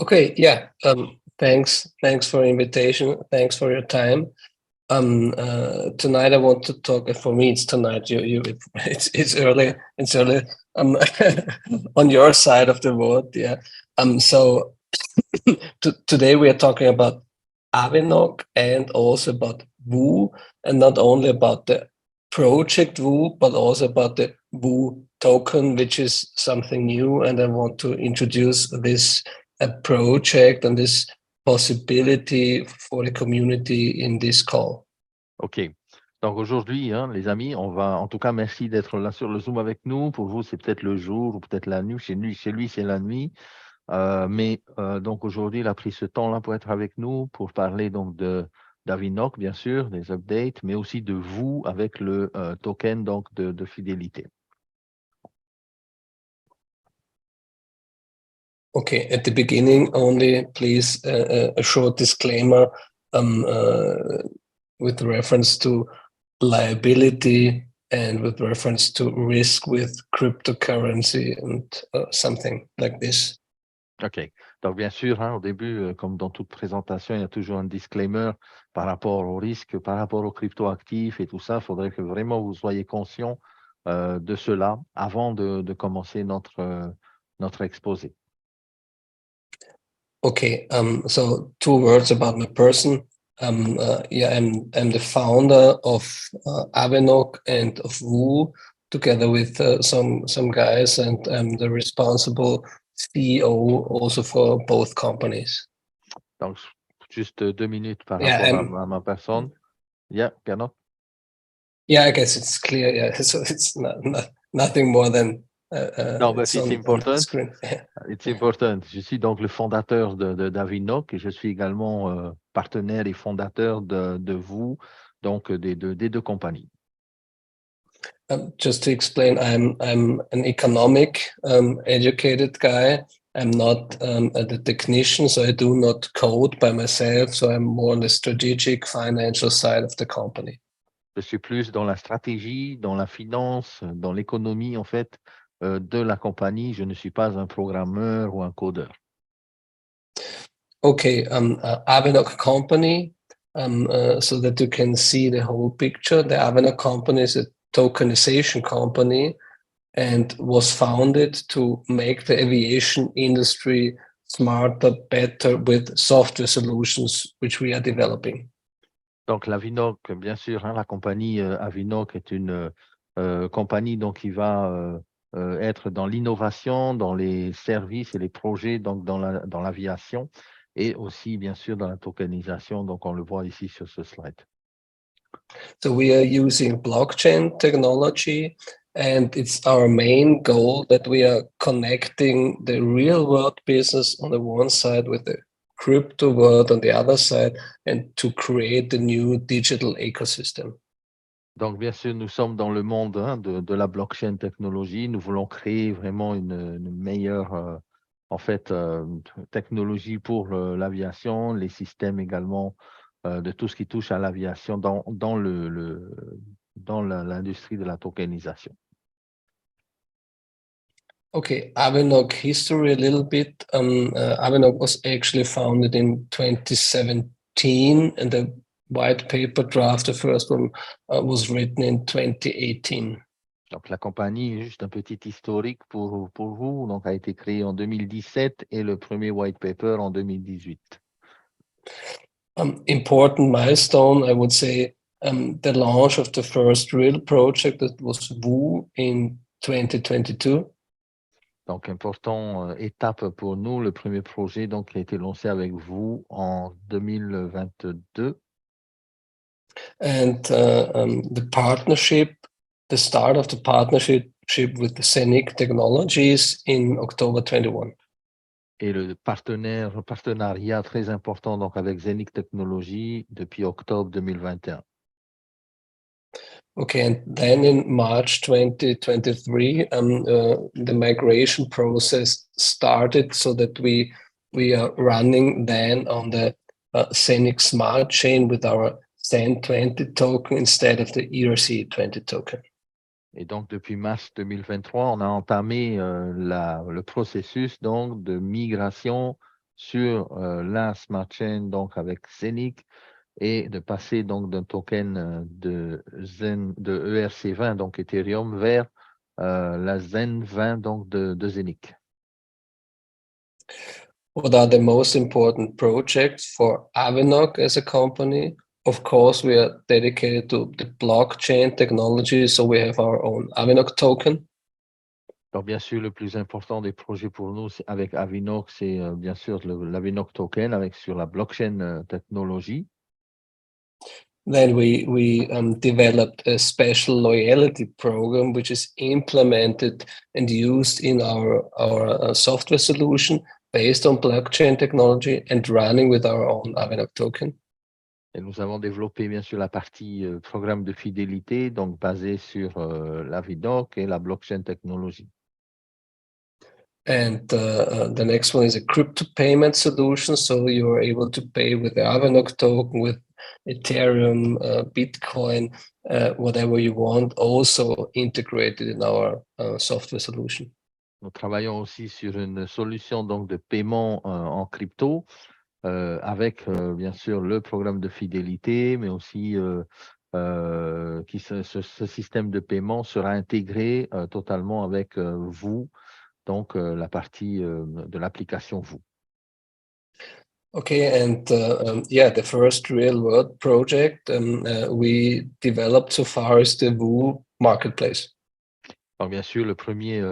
Okay, yeah. Thanks for invitation. Thanks for your time. Tonight I want to talk. For me, it's tonight. It's early. It's early. On your side of the world, yeah. So today we are talking about Avinok and also about Woo, and not only about the project Woo, but also about the Woo token, which is something new. And I want to introduce this project and this possibility for the community in this call. OK. Donc aujourd'hui, les amis, on va, en tout cas, merci d'être là sur le Zoom avec nous. Pour vous, c'est peut-être le jour ou peut-être la nuit. Chez lui, c'est la nuit. Donc aujourd'hui, il a pris ce temps-là pour être avec nous, pour parler donc d'Avinok, bien sûr, des updates, mais aussi de vous avec le token donc de fidélité. Okay, at the beginning, only please a short disclaimer with reference to liability and with reference to risk with cryptocurrency and something like this. OK. Donc, bien sûr, au début, comme dans toute présentation, il y a toujours un disclaimer par rapport au risque, par rapport aux cryptoactifs et tout ça. Il faudrait que vraiment vous soyez conscient de cela avant de commencer notre exposé. Okay, so 2 words about my person. Yeah, I'm the founder of Avinok and of Woo, together with some guys, and I'm the responsible CEO also for both companies. Donc, juste 2 minutes par rapport à ma personne. Yeah, Gernot? Yeah, I guess it's clear. Yeah, so it's nothing more than No, but it's important. It's important. Je suis donc le fondateur d'Avinok et je suis également partenaire et fondateur de Woo, donc des deux compagnies. Just to explain, I'm an economic educated guy. I'm not a technician, so I do not code by myself. So I'm more on the strategic financial side of the company. Je suis plus dans la stratégie, dans la finance, dans l'économie en fait de la compagnie. Je ne suis pas un programmeur ou un codeur. Okay, Avinok company, so that you can see the whole picture. The Avinok company is a tokenization company and was founded to make the aviation industry smarter, better with software solutions, which we are developing. Donc l'Avinok, bien sûr, la compagnie Avinok est une compagnie donc, qui va être dans l'innovation, dans les services et les projets donc, dans l'aviation et aussi, bien sûr, dans la tokenisation. Donc, on le voit ici sur ce slide. So we are using blockchain technology, and it's our main goal that we are connecting the real world business on the one side with the crypto world on the other side, and to create the new digital ecosystem. Donc, bien sûr, nous sommes dans le monde de la blockchain technologie. Nous voulons créer vraiment une meilleure en fait, technologie pour l'aviation, les systèmes également de tout ce qui touche à l'aviation dans l'industrie de la tokenisation. Okay, Avinok history a little bit. Avinok was actually founded in 2017, and the white paper draft, the first one, was written in 2018. Donc, la compagnie, juste un petit historique pour vous, donc a été créée en 2017 et le premier white paper en 2018. Important milestone, I would say, the launch of the first real project that was Woo in 2022. Donc, important étape pour nous, le premier projet donc, qui a été lancé avec vous en 2022. And the partnership, the start of the partnership with the Scenic Technologies in October 21. Et le partenariat très important donc, avec Scenic Technologies depuis octobre 2021. Okay, and then in March 2023, the migration process started so that we are running then on the Scenic Smart Chain with our SEN20 token instead of the ERC20 token. Et donc, depuis mars 2023, on a entamé le processus donc, de migration sur la smart chain, donc avec Zenic, et de passer donc d'un token de ERC20, donc Ethereum, vers la Zen20, donc de Zenic. What are the most important projects for Avanok as a company? Of course, we are dedicated to the blockchain technology, so we have our own Avanok token. Alors, bien sûr, le plus important des projets pour nous avec Avinok, c'est bien sûr l'Avinok token avec sur la blockchain technologie. Then we developed a special loyalty program, which is implemented and used in our software solution based on blockchain technology and running with our own Avanok token. Et nous avons développé bien sûr la partie programme de fidélité, donc basé sur l'Avinok et la blockchain technologie. And the next one is a crypto payment solution. So you are able to pay with the Avanok token, with Ethereum, Bitcoin, whatever you want, also integrated in our software solution. Nous travaillons aussi sur une solution donc de paiement en crypto avec bien sûr le programme de fidélité, mais aussi ce système de paiement sera intégré totalement avec vous, donc la partie de l'application vous. Okay, and the first real world project we developed so far is the Woo Marketplace. Alors, bien sûr, le premier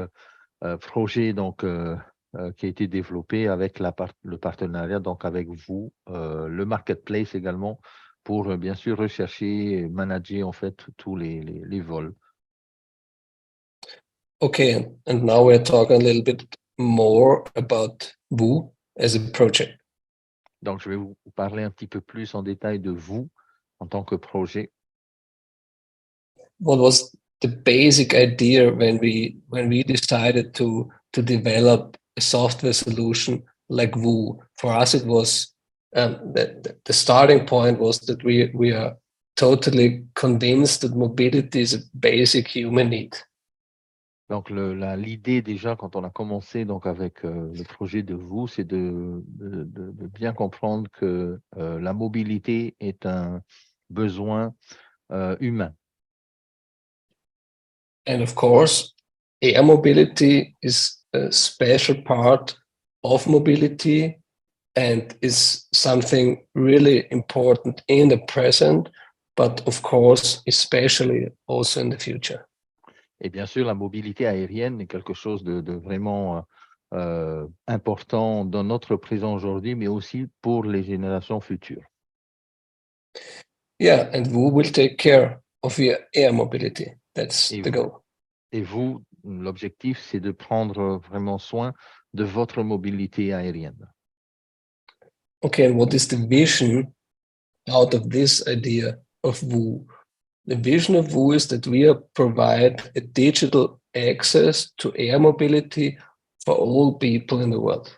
projet donc qui a été développé avec le partenariat donc avec vous, le marketplace également pour bien sûr rechercher et manager en fait tous les vols. Okay, and now we're talking a little bit more about Woo as a project. Donc, je vais vous parler un petit peu plus en détail de vous en tant que projet. What was the basic idea when we decided to develop a software solution like Woo? For us, it was the starting point was that we are totally convinced that mobility is a basic human need. Donc, l'idée déjà, quand on a commencé donc, avec le projet de vous, c'est de bien comprendre que la mobilité est un besoin humain. And of course, air mobility is a special part of mobility and is something really important in the present, but of course, especially also in the future. Et bien sûr, la mobilité aérienne est quelque chose de vraiment important dans notre présent aujourd'hui, mais aussi pour les générations futures. Yeah, and Woo will take care of your air mobility. That's the goal. Et vous, l'objectif, c'est de prendre vraiment soin de votre mobilité aérienne. Okay, and what is the vision out of this idea of Woo? The vision of Woo is that we provide a digital access to air mobility for all people in the world.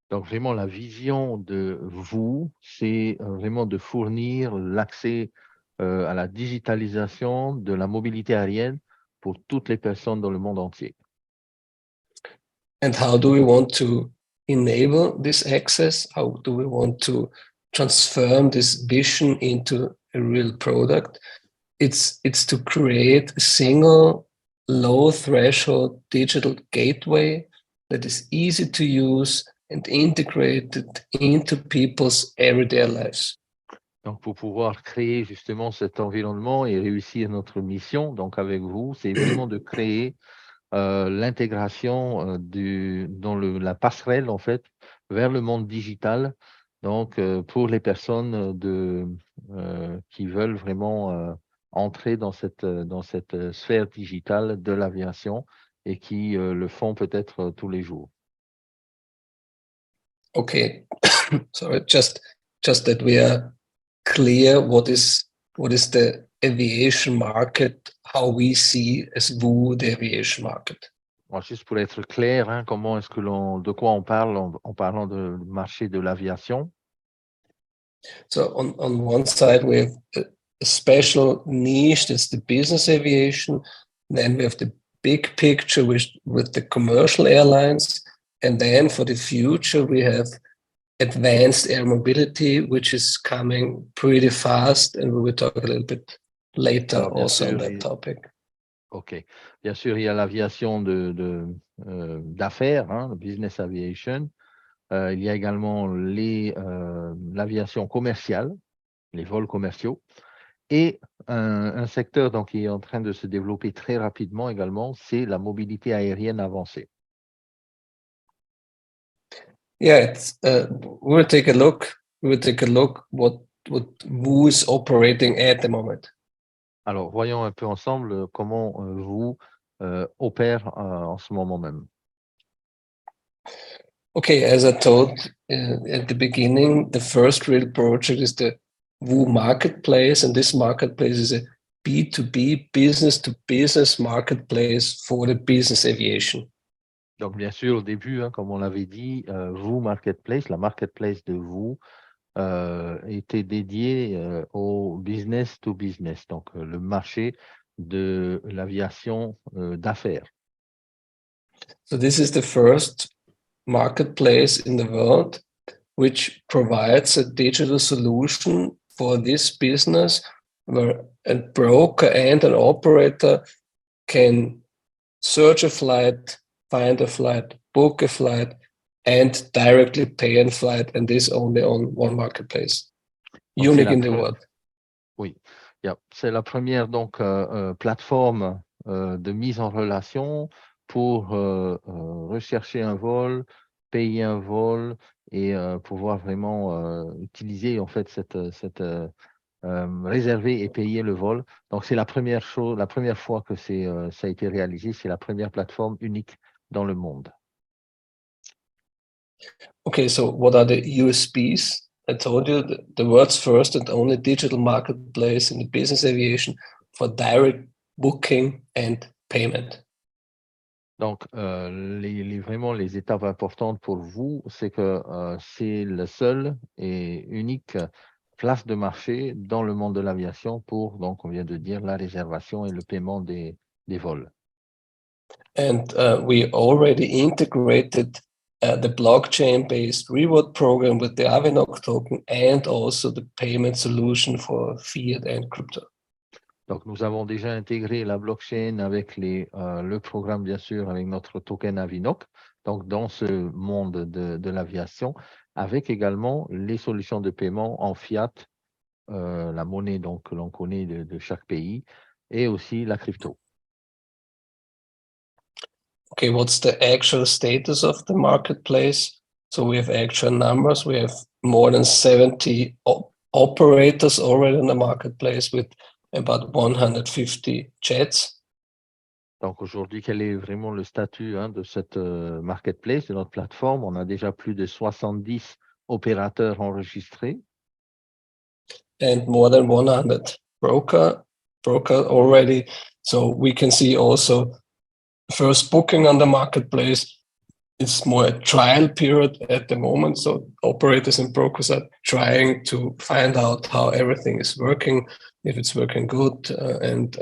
Donc vraiment, la vision de vous, c'est vraiment de fournir l'accès à la digitalisation de la mobilité aérienne pour toutes les personnes dans le monde entier. And how do we want to enable this access? How do we want to transform this vision into a real product? It's to create a single low threshold digital gateway that is easy to use and integrated into people's everyday lives. Donc, pour pouvoir créer justement cet environnement et réussir notre mission, donc avec vous, c'est vraiment de créer l'intégration dans la passerelle en fait vers le monde digital. Donc, pour les personnes qui veulent vraiment entrer dans cette sphère digitale de l'aviation et qui le font peut-être tous les jours. Okay, so just that we are clear what is the aviation market, how we see as Woo the aviation market. Alors, juste pour être clair, hein, de quoi on parle en parlant de marché de l'aviation. So on one side we have a special niche, that's the business aviation. Then we have the big picture with the commercial airlines, and then for the future we have advanced air mobility, which is coming pretty fast, and we will talk a little bit later Alors, bien also on sûr, that topic. OK. Bien sûr, il y a l'aviation d'affaires, hein, le business aviation. Il y a également l'aviation commerciale, les vols commerciaux, et un secteur donc, qui est en train de se développer très rapidement également, c'est la mobilité aérienne avancée. Yeah, we will take a look. We will take a look what who is operating at the moment. Alors, voyons un peu ensemble comment vous opère en ce moment même. Okay, as I told at the beginning, the first real project is the WOO marketplace, and this marketplace is a B2B, business to business marketplace for the business aviation. Donc, bien sûr, au début, hein, comme on l'avait dit, vous marketplace, la marketplace de vous était dédiée au business to business, donc le marché de l'aviation d'affaires. So this is the first marketplace in the world which provides a digital solution for this business where a broker and an operator can search a flight, find a flight, book a flight, and directly pay a flight, and this only on one marketplace, Donc, unique in the world. Oui, c'est la première donc plateforme de mise en relation pour rechercher un vol, payer un vol et pouvoir vraiment utiliser en fait cette réserver et payer le vol. Donc c'est la première chose, la première fois que ça a été réalisé, c'est la première plateforme unique dans le monde. Okay, so what are the USPs? I told you the world's first and only digital marketplace in the business aviation for direct booking and payment. Donc, vraiment les étapes importantes pour vous, c'est que c'est le seul et unique place de marché dans le monde de l'aviation pour, donc, on vient de dire, la réservation et le paiement des vols. And we already integrated the blockchain-based reward program with the Avinok token and also the payment solution for fiat and crypto. Donc, nous avons déjà intégré la blockchain avec le programme, bien sûr, avec notre token Avinok, donc dans ce monde de l'aviation, avec également les solutions de paiement en fiat, la monnaie donc, que l'on connaît de chaque pays, et aussi la crypto. Okay, what's the actual status of the marketplace? So we have actual numbers. We have more than 70 operators already in the marketplace with about 150 jets. Donc aujourd'hui, quel est vraiment le statut de cette marketplace, de notre plateforme? On a déjà plus de 70 opérateurs enregistrés. And more than 100 broker already. So we can see also first booking on the marketplace. It's more a trial period at the moment. So operators and brokers are trying to find out how everything is working, if it's working good, and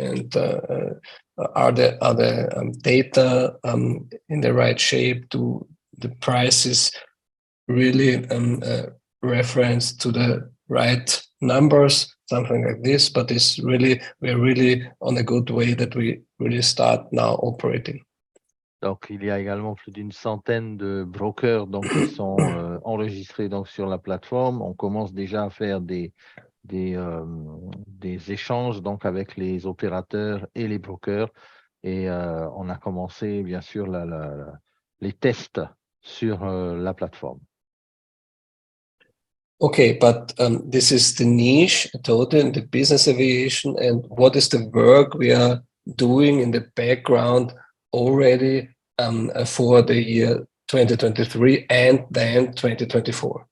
are the data in the right shape? Do the prices really reference to the right numbers, something like this? But we're really on a good way that we really start now operating. Donc, il y a également plus d'une centaine de brokers donc, qui sont enregistrés donc, sur la plateforme. On commence déjà à faire des échanges donc, avec les opérateurs et les brokers. Et on a commencé, bien sûr, les tests sur la plateforme. Okay, but this is the niche, totally in the business aviation, and what is the work we are doing in the background already for the year 2023 and then 2024?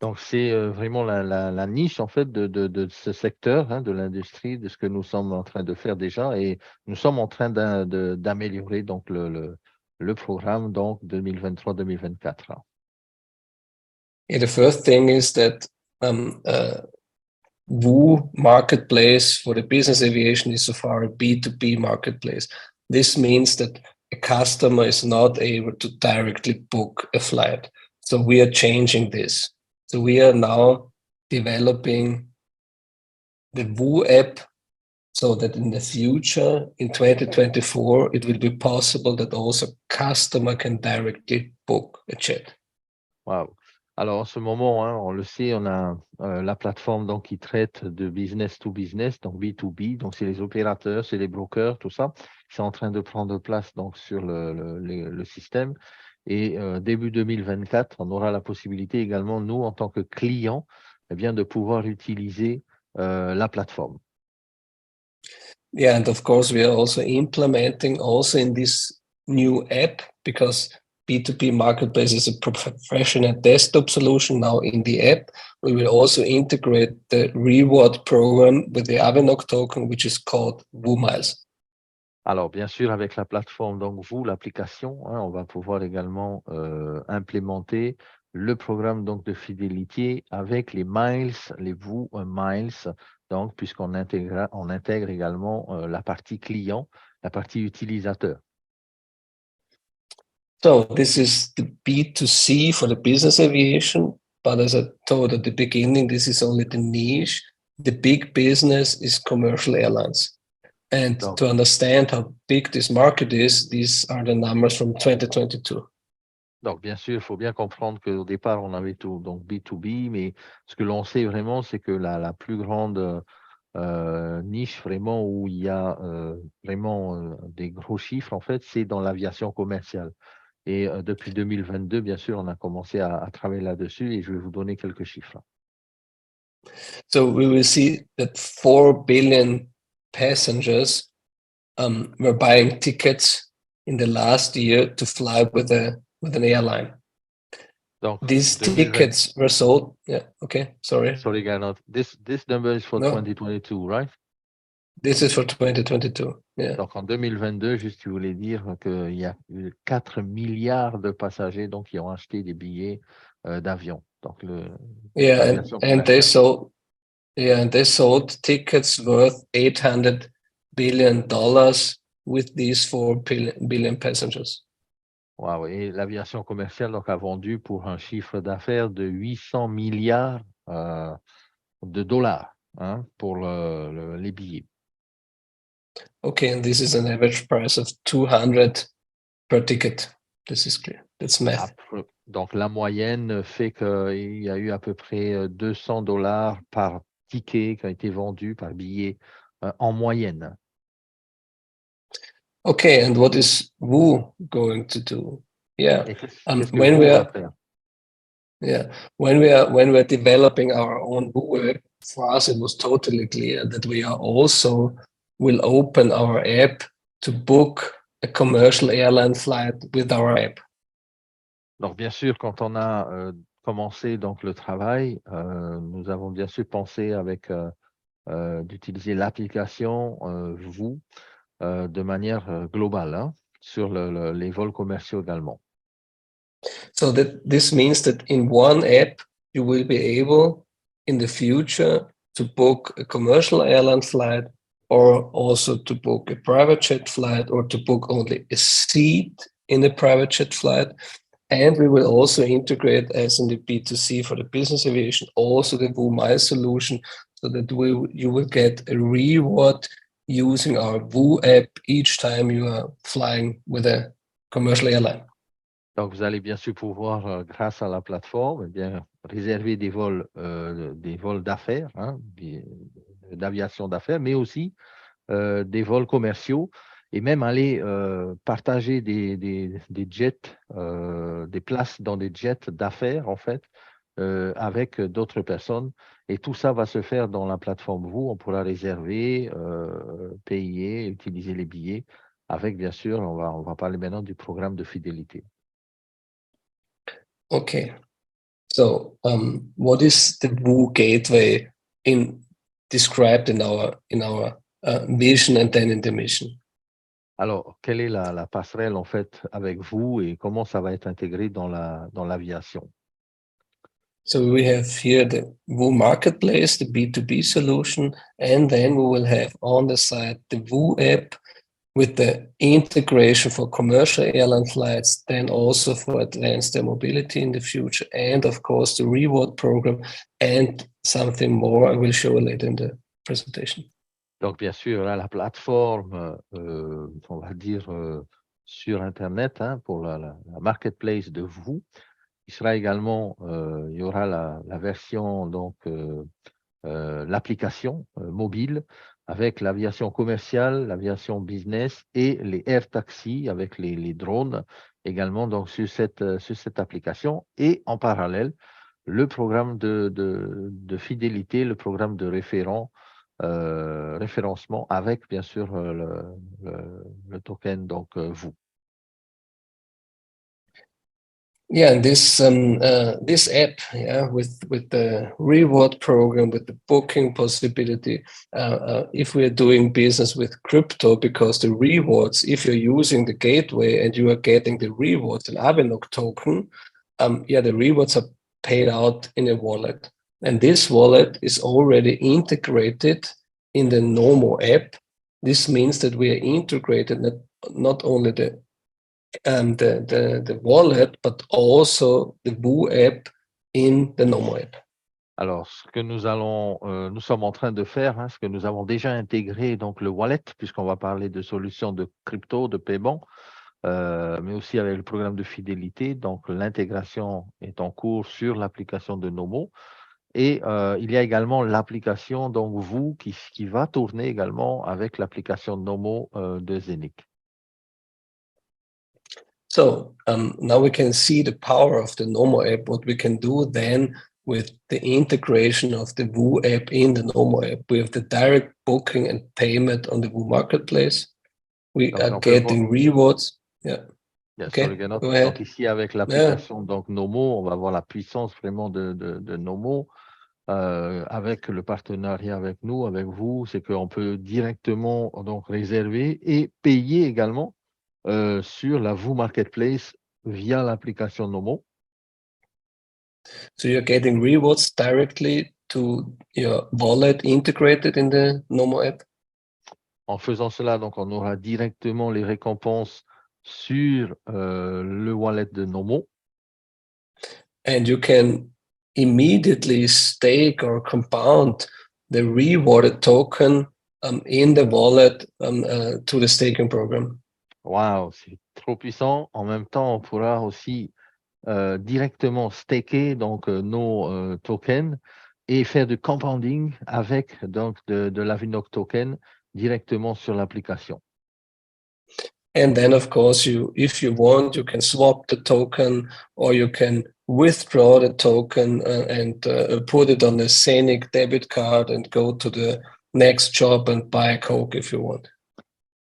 Donc, c'est vraiment la niche, en fait, de ce secteur, de l'industrie, de ce que nous sommes en train de faire déjà. Et nous sommes en train d'améliorer donc le programme donc 2023-2024. Yeah, the first thing is that WOO marketplace for the business aviation is so far a B2B marketplace. This means that a customer is not able to directly book a flight. So we are changing this. So we are now developing the Woo app so that in the future, in 2024, it will be possible that also customer can directly book a jet. Wow. Alors, en ce moment, hein, on le sait, on a la plateforme donc, qui traite de business to business, donc B2B, donc c'est les opérateurs, c'est les brokers, tout ça. C'est en train de prendre place donc, sur le système. Et début 2024, on aura la possibilité également, nous, en tant que clients, eh bien, de pouvoir utiliser la plateforme. Yeah, and of course, we are also implementing also in this new app, because B2B Marketplace is a professional desktop solution now in the app. We will also integrate the reward program with the Avenok token, which is called WooMiles. Alors, bien sûr, avec la plateforme, donc vous, l'application, hein, on va pouvoir également implémenter le programme donc, de fidélité avec les miles, les Woo Miles, donc puisqu'on intègre également la partie client, la partie utilisateur. So this is the B2C for the business aviation, but as I told at the beginning, this is only the niche. The big business is commercial airlines. And Donc, to understand how big this market is, these are the numbers from 2022. Donc, bien sûr, il faut bien comprendre qu'au départ, on avait tout, donc B2B, mais ce que l'on sait vraiment, c'est que la plus grande niche vraiment où il y a vraiment des gros chiffres, en fait, c'est dans l'aviation commerciale. Et depuis 2022, bien sûr, on a commencé à travailler là-dessus et je vais vous donner quelques chiffres. So we will see that 4 billion passengers were buying tickets in the last year to fly with an airline. Donc, These 2020, tickets were sold. Yeah. Okay. Sorry. sorry, Gernot. This number is for No. 2022, right? This is for 2022. Yeah. Donc, en 2022, juste, je voulais dire qu'il y a eu 4 milliards de passagers donc, qui ont acheté des billets d'avion. Donc, Yeah, l'aviation and they commerciale. sold tickets worth $800 billion with these 4 billion passengers. Wow. Et l'aviation commerciale donc, a vendu pour un chiffre d'affaires de 800 milliards de dollars hein, pour les billets. Okay, and this is an average price of 200 per ticket. This is clear. That's math. Donc, la moyenne fait qu'il y a eu à peu près 200 dollars par ticket qui a été vendu par billet en moyenne. Okay, and what is Woo going to do? Yeah, Et qu'est-ce que when vous we va are faire? when we are developing our own Woo app, for us it was totally clear that we are also will open our app to book a commercial airline flight with our app. Donc, bien sûr, quand on a commencé donc, le travail, nous avons bien sûr pensé avec d'utiliser l'application Vous de manière globale hein, sur les vols commerciaux également. So that this means that in one app, you will be able in the future to book a commercial airline flight, or also to book a private jet flight, or to book only a seat in a private jet flight. And we will also integrate, as in the B2C for the business aviation, also the WooMiles solution, so that you will get a reward using our Woo app each time you are flying with a commercial airline. Donc, vous allez bien sûr pouvoir, grâce à la plateforme, eh bien, réserver des vols d'affaires, hein, d'aviation d'affaires, mais aussi des vols commerciaux et même aller partager des jets, des places dans des jets d'affaires, en fait, avec d'autres personnes. Et tout ça va se faire dans la plateforme Vous. On pourra réserver, payer, utiliser les billets avec, bien sûr, on va parler maintenant du programme de fidélité. Okay, so what is the Woo Gateway described in our vision and then in the mission? Alors, quelle est la passerelle en fait avec vous et comment ça va être intégré dans l'aviation? So we have here the Woo Marketplace, the B2B solution, and then we will have on the side the Woo app, with the integration for commercial airline flights, then also for advanced air mobility in the future, and of course the reward program and something more I will show later in the presentation. Donc, bien sûr, hein, la plateforme, on va dire, sur Internet, hein, pour la marketplace de vous. Il sera également, il y aura la version, donc, l'application mobile avec l'aviation commerciale, l'aviation business et les air taxis avec les drones également donc, sur cette application. Et en parallèle, le programme de fidélité, le programme de référencement avec bien sûr le token, donc vous. Yeah, and this app, yeah, with the reward program, with the booking possibility, if we are doing business with crypto, because the rewards, if you're using the gateway and you are getting the rewards in Avenok token, yeah, the rewards are paid out in a wallet, and this wallet is already integrated in the Nomo app. This means that we are integrated not only the wallet, but also the Woo app in the Nomo app. Alors, ce que nous sommes en train de faire, hein, ce que nous avons déjà intégré, donc le wallet, puisqu'on va parler de solutions de crypto, de paiement, mais aussi avec le programme de fidélité. Donc, l'intégration est en cours sur l'application de Nomo. Et il y a également l'application, donc vous, qui va tourner également avec l'application Nomo de Zenic. So now we can see the power of the Nomo app, what we can do then with the integration of the Woo app in the Nomo app. We have the direct booking and payment on the Woo marketplace. We Donc, are getting rewards. Yeah. Bien Okay. sûr, donc ici, avec l'application donc Nomo, on va voir la puissance vraiment de Nomo. Avec le partenariat avec nous, avec vous, c'est qu'on peut directement donc réserver et payer également sur la Vous Marketplace via l'application Nomo. So you're getting rewards directly to your wallet integrated in the Nomo app. En faisant cela, donc on aura directement les récompenses sur le wallet de Nomo. And you can immediately stake or compound the rewarded token in the wallet to the staking program. Wow, c'est trop puissant. En même temps, on pourra aussi directement staker donc nos tokens et faire du compounding avec donc de l'Avinok token directement sur l'application. And then, of course, if you want, you can swap the token or you can withdraw the token and put it on a Scenic debit card and go to the next shop and buy a Coke if you want.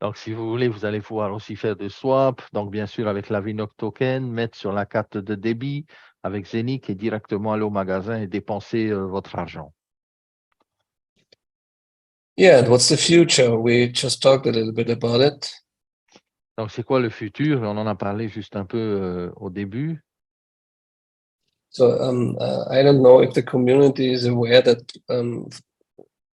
Donc, si vous voulez, vous allez pouvoir aussi faire des swaps. Donc, bien sûr, avec l'Avinok token, mettre sur la carte de débit avec Zenic et directement aller au magasin et dépenser votre argent. Yeah, and what's the future? We just talked a little bit about it. Donc, c'est quoi le futur? On en a parlé juste un peu au début. So I don't know if the community is aware that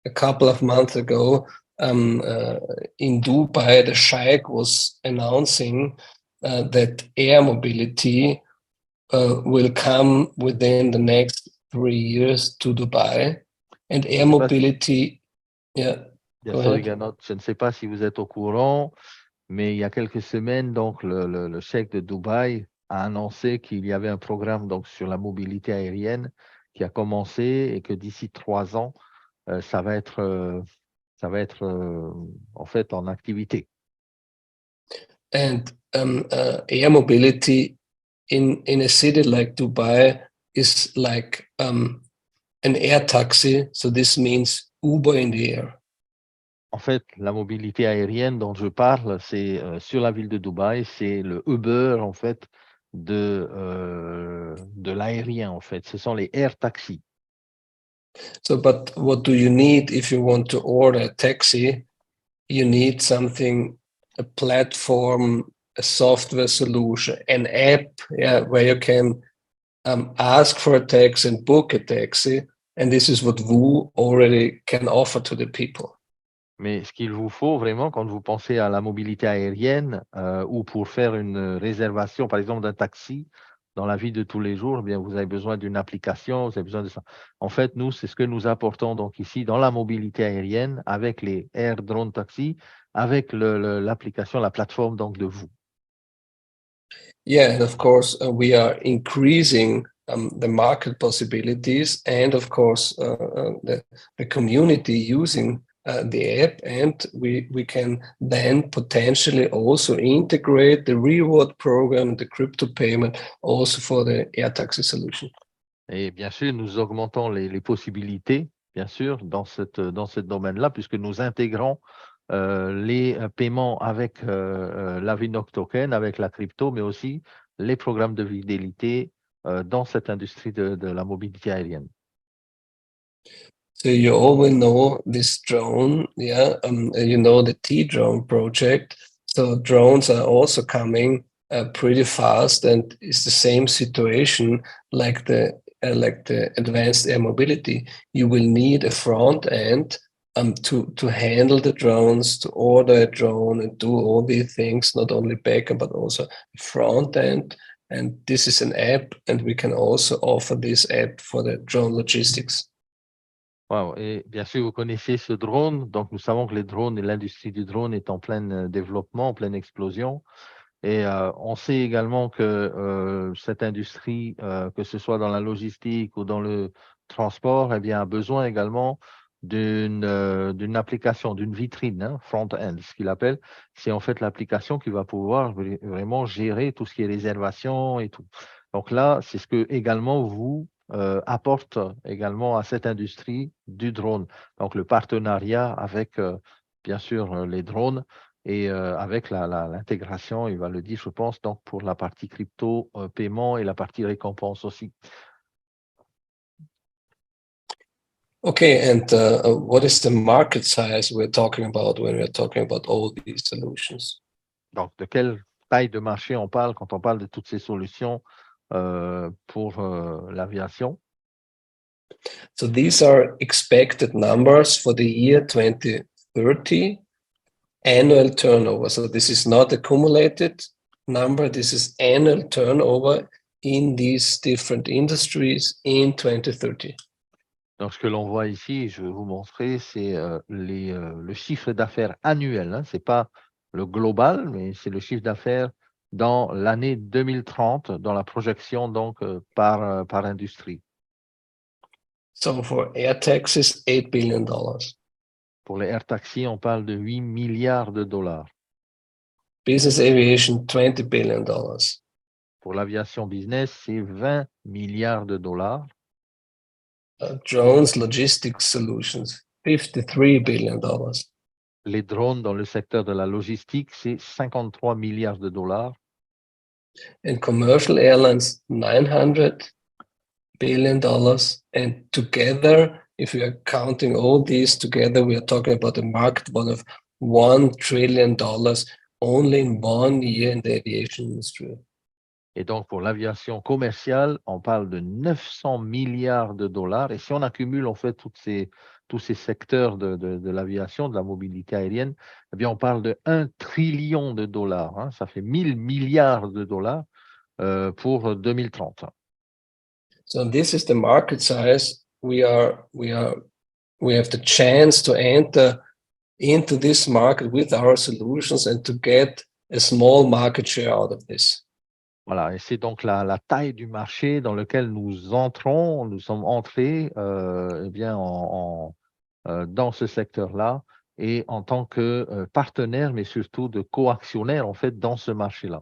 a couple of months ago in Dubai, the Sheikh was announcing that air mobility will come within the next 3 years to Dubai. And air mobility, yeah. Bien sûr, Huguenot, je ne sais pas si vous êtes au courant, mais il y a quelques semaines, donc le cheikh de Dubaï a annoncé qu'il y avait un programme donc sur la mobilité aérienne qui a commencé et que d'ici 3 ans, ça va être en fait en activité. And air mobility in a city like Dubai is like an air taxi. So this means Uber in the air. En fait, la mobilité aérienne dont je parle, c'est sur la ville de Dubaï, c'est le Uber en fait de l'aérien en fait. Ce sont les air taxis. So, but what do you need if you want to order a taxi? You need something, a platform, a software solution, an app, yeah, where you can ask for a taxi and book a taxi. And this is what Woo already can offer to the people. Mais ce qu'il vous faut vraiment quand vous pensez à la mobilité aérienne ou pour faire une réservation, par exemple, d'un taxi dans la vie de tous les jours, eh bien, vous avez besoin d'une application, vous avez besoin de ça. En fait, nous, c'est ce que nous apportons donc ici dans la mobilité aérienne avec les Air Drone Taxi, avec l'application, la plateforme donc de vous. Yeah, and of course, we are increasing the market possibilities and, of course, the community using the app. And we can then potentially also integrate the reward program, the crypto payment, also for the air taxi solution. Et bien sûr, nous augmentons les possibilités, bien sûr, dans ce domaine-là, puisque nous intégrons les paiements avec l'Avinoc Token, avec la crypto, mais aussi les programmes de fidélité dans cette industrie de la mobilité aérienne. So you all know this drone, yeah, you know the T-drone project. So drones are also coming pretty fast, and it's the same situation like the advanced air mobility. You will need a front end to handle the drones, to order a drone, and do all these things, not only backend but also front end. And this is an app, and we can also offer this app for the drone logistics. Wow. Et bien sûr, vous connaissez ce drone. Donc, nous savons que les drones et l'industrie du drone est en plein développement, en pleine explosion. Et on sait également que cette industrie, que ce soit dans la logistique ou dans le transport, eh bien, a besoin également d'une application, d'une vitrine, hein, front-end, ce qu'il appelle. C'est en fait l'application qui va pouvoir vraiment gérer tout ce qui est réservation et tout. Donc là, c'est ce que également vous apporte également à cette industrie du drone. Donc le partenariat avec, bien sûr, les drones et avec l'intégration, il va le dire, je pense, donc pour la partie crypto, paiement et la partie récompense aussi. Okay, and what is the market size we're talking about when we're talking about all these solutions? Donc, de quelle taille de marché on parle quand on parle de toutes ces solutions pour l'aviation? So these are expected numbers for the year 2030 annual turnover. So this is not accumulated number, this is annual turnover in these different industries in 2030. Donc, ce que l'on voit ici, je vais vous montrer, c'est le chiffre d'affaires annuel. Hein, ce n'est pas le global, mais c'est le chiffre d'affaires dans l'année 2030, dans la projection donc par industrie. So for air taxis, $8 billion. Pour les air taxis, on parle de 8 milliards de dollars. Business aviation, $20 billion. Pour l'aviation business, c'est 20 milliards de dollars. Drones logistics solutions, $53 billion. Les drones dans le secteur de la logistique, c'est 53 milliards de dollars. And commercial airlines, $900 billion. And together, if we are counting all these together, we are talking about a market worth of $1 trillion only in 1 year in the aviation industry. Et donc, pour l'aviation commerciale, on parle de 900 milliards de dollars. Et si on accumule, en fait, tous ces secteurs de l'aviation, de la mobilité aérienne, eh bien, on parle de 1 trillion de dollars. Hein. Ça fait 1000 milliards de dollars pour 2030. So this is the market size. We have the chance to enter into this market with our solutions and to get a small market share out of this. Voilà, et c'est donc la taille du marché dans lequel nous entrons, nous sommes entrés eh bien, dans ce secteur-là et en tant que partenaire, mais surtout de coactionnaire en fait dans ce marché-là.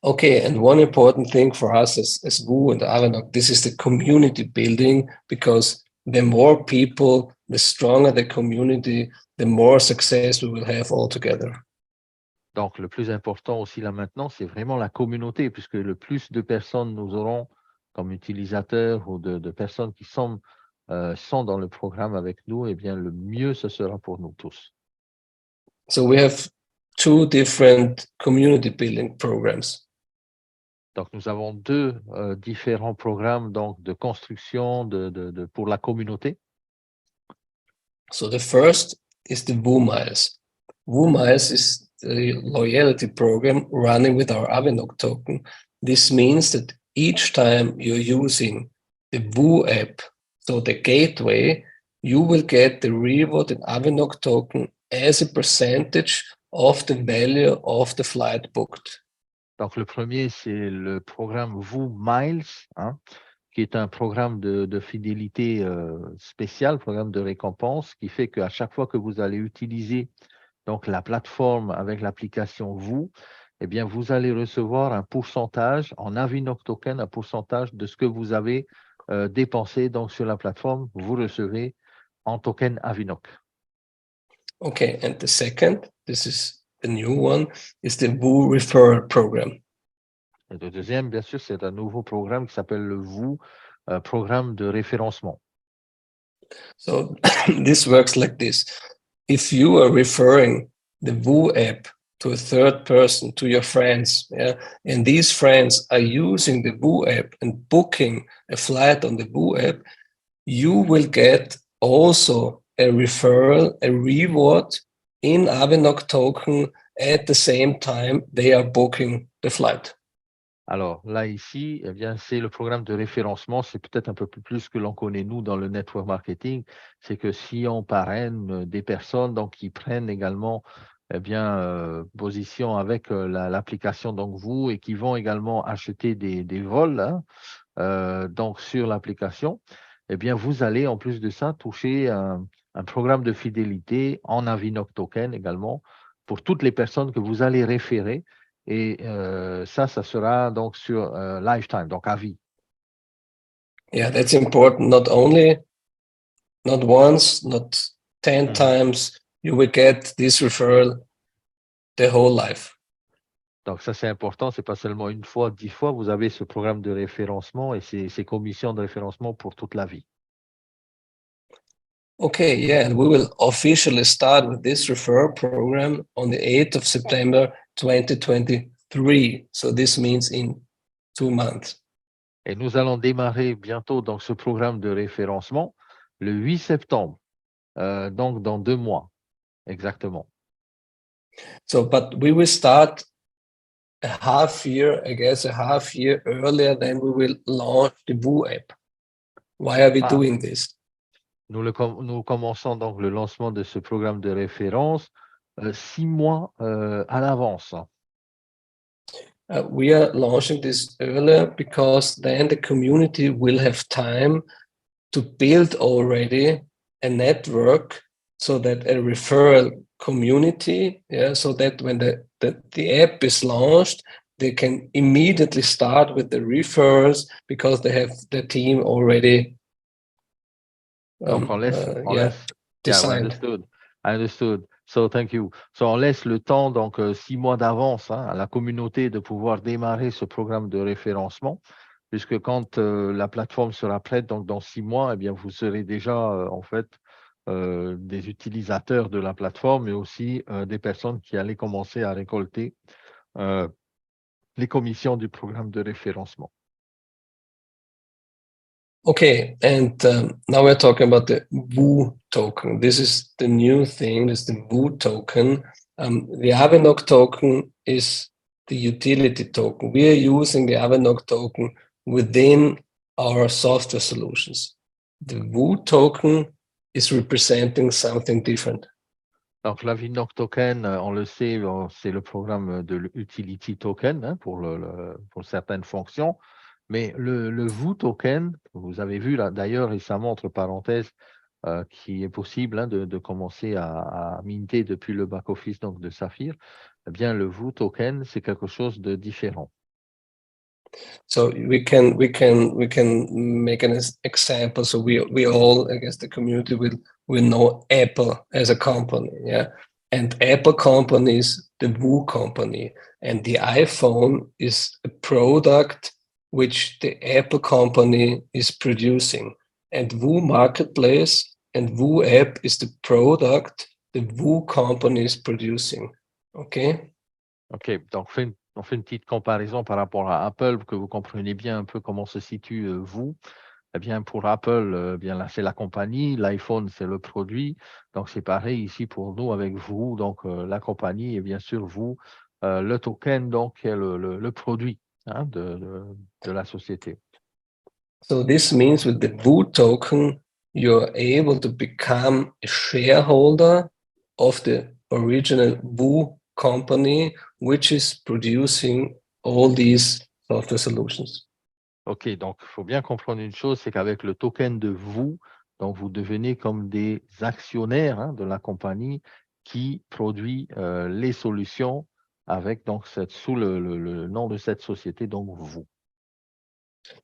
Okay, and one important thing for us as WU and Avanoc, this is the community building, because the more people, the stronger the community, the more success we will have all together. Donc, le plus important aussi là maintenant, c'est vraiment la communauté, puisque le plus de personnes nous aurons comme utilisateurs ou de personnes qui sont dans le programme avec nous, eh bien, le mieux ce sera pour nous tous. So we have two different community building programs. Donc, nous avons deux différents programmes donc, de construction pour la communauté. So the first is the WooMiles. WooMiles is the loyalty program running with our Avinok token. This means that each time you're using the Woo app, so the gateway, you will get the reward in Avinok token as a percentage of the value of the flight booked. Donc, le premier, c'est le programme WooMiles, hein, qui est un programme de fidélité spécial, programme de récompense, qui fait qu'à chaque fois que vous allez utiliser donc, la plateforme avec l'application Vous, eh bien, vous allez recevoir un pourcentage en Avinok token, un pourcentage de ce que vous avez dépensé donc, sur la plateforme, vous recevez en token Avinok. Okay, and the second, this is the new one, is the Woo Referral Program. Et le deuxième, bien sûr, c'est un nouveau programme qui s'appelle le Vous, programme de référencement. So this works like this. If you are referring the Woo app to a third person, to your friends, yeah, and these friends are using the Woo app and booking a flight on the Woo app, you will get also a referral, a reward in Avinok token at the same time they are booking the flight. Alors là, ici, eh bien, c'est le programme de référencement. C'est peut-être un peu plus que l'on connaît, nous, dans le network marketing. C'est que si on parraine des personnes donc, qui prennent également eh bien, position avec l'application donc vous et qui vont également acheter des vols hein, donc sur l'application, eh bien, vous allez en plus de ça toucher un programme de fidélité en Avinok Token également pour toutes les personnes que vous allez référer. Et ça sera donc sur lifetime, donc à vie. Yeah, that's important. Not once, not 10 times, you will get this referral the whole life. Donc ça, c'est important. C'est pas seulement une fois, 10 fois. Vous avez ce programme de référencement et ces commissions de référencement pour toute la vie. Okay, yeah, and we will officially start with this referral program on the 8th of September 2023. So this means in 2 months. Et nous allons démarrer bientôt donc ce programme de référencement le 8 septembre, donc dans 2 mois, exactement. So, but we will start a half year earlier than we will launch the Woo app. Why are we doing this? Nous commençons donc le lancement de ce programme de référence 6 mois à l'avance. We are launching this earlier because then the community will have time to build already a network so that a referral community, yeah, so that when the app is launched, they can immediately start with the referrals because they have the team already Donc, on laisse, designed. Yeah, I understood. So, thank you. So, on laisse le temps, donc 6 mois d'avance hein, à la communauté de pouvoir démarrer ce programme de référencement, puisque quand la plateforme sera prête, donc dans 6 mois, eh bien, vous serez déjà, en fait, des utilisateurs de la plateforme, mais aussi des personnes qui allaient commencer à récolter les commissions du programme de référencement. Okay, and now we're talking about the Woo token. This is the new thing, this is the Woo token. The Avinok token is the utility token. We are using the Avinok token within our software solutions. The Woo token is representing something different. Donc, l'Avinok token, on le sait, c'est le programme de l'utility token hein, pour certaines fonctions. Mais le Vous token, vous avez vu là d'ailleurs récemment, entre parenthèses, qui est possible hein, de commencer à minter depuis le back-office donc de Saphir, eh bien, le Vous token, c'est quelque chose de différent. So we can make an example. So we all, I guess, the community will know Apple as a company, yeah. And Apple company is the Woo company, and the iPhone is a product which the Apple company is producing, and Woo Marketplace and Woo app is the product the Woo company is producing. Okay. OK, donc on fait une petite comparaison par rapport à Apple pour que vous compreniez bien un peu comment se situe Vous. Eh bien, pour Apple, bien là, c'est la compagnie, l'iPhone, c'est le produit. Donc, c'est pareil ici pour nous avec vous, donc la compagnie et bien sûr vous, le token, donc, est le produit hein, de la société. So this means with the VOO token, you're able to become a shareholder of the original VOO company, which is producing all these software solutions. OK, donc il faut bien comprendre une chose, c'est qu'avec le token de vous, donc vous devenez comme des actionnaires hein, de la compagnie qui produit les solutions avec donc sous le nom de cette société, donc vous.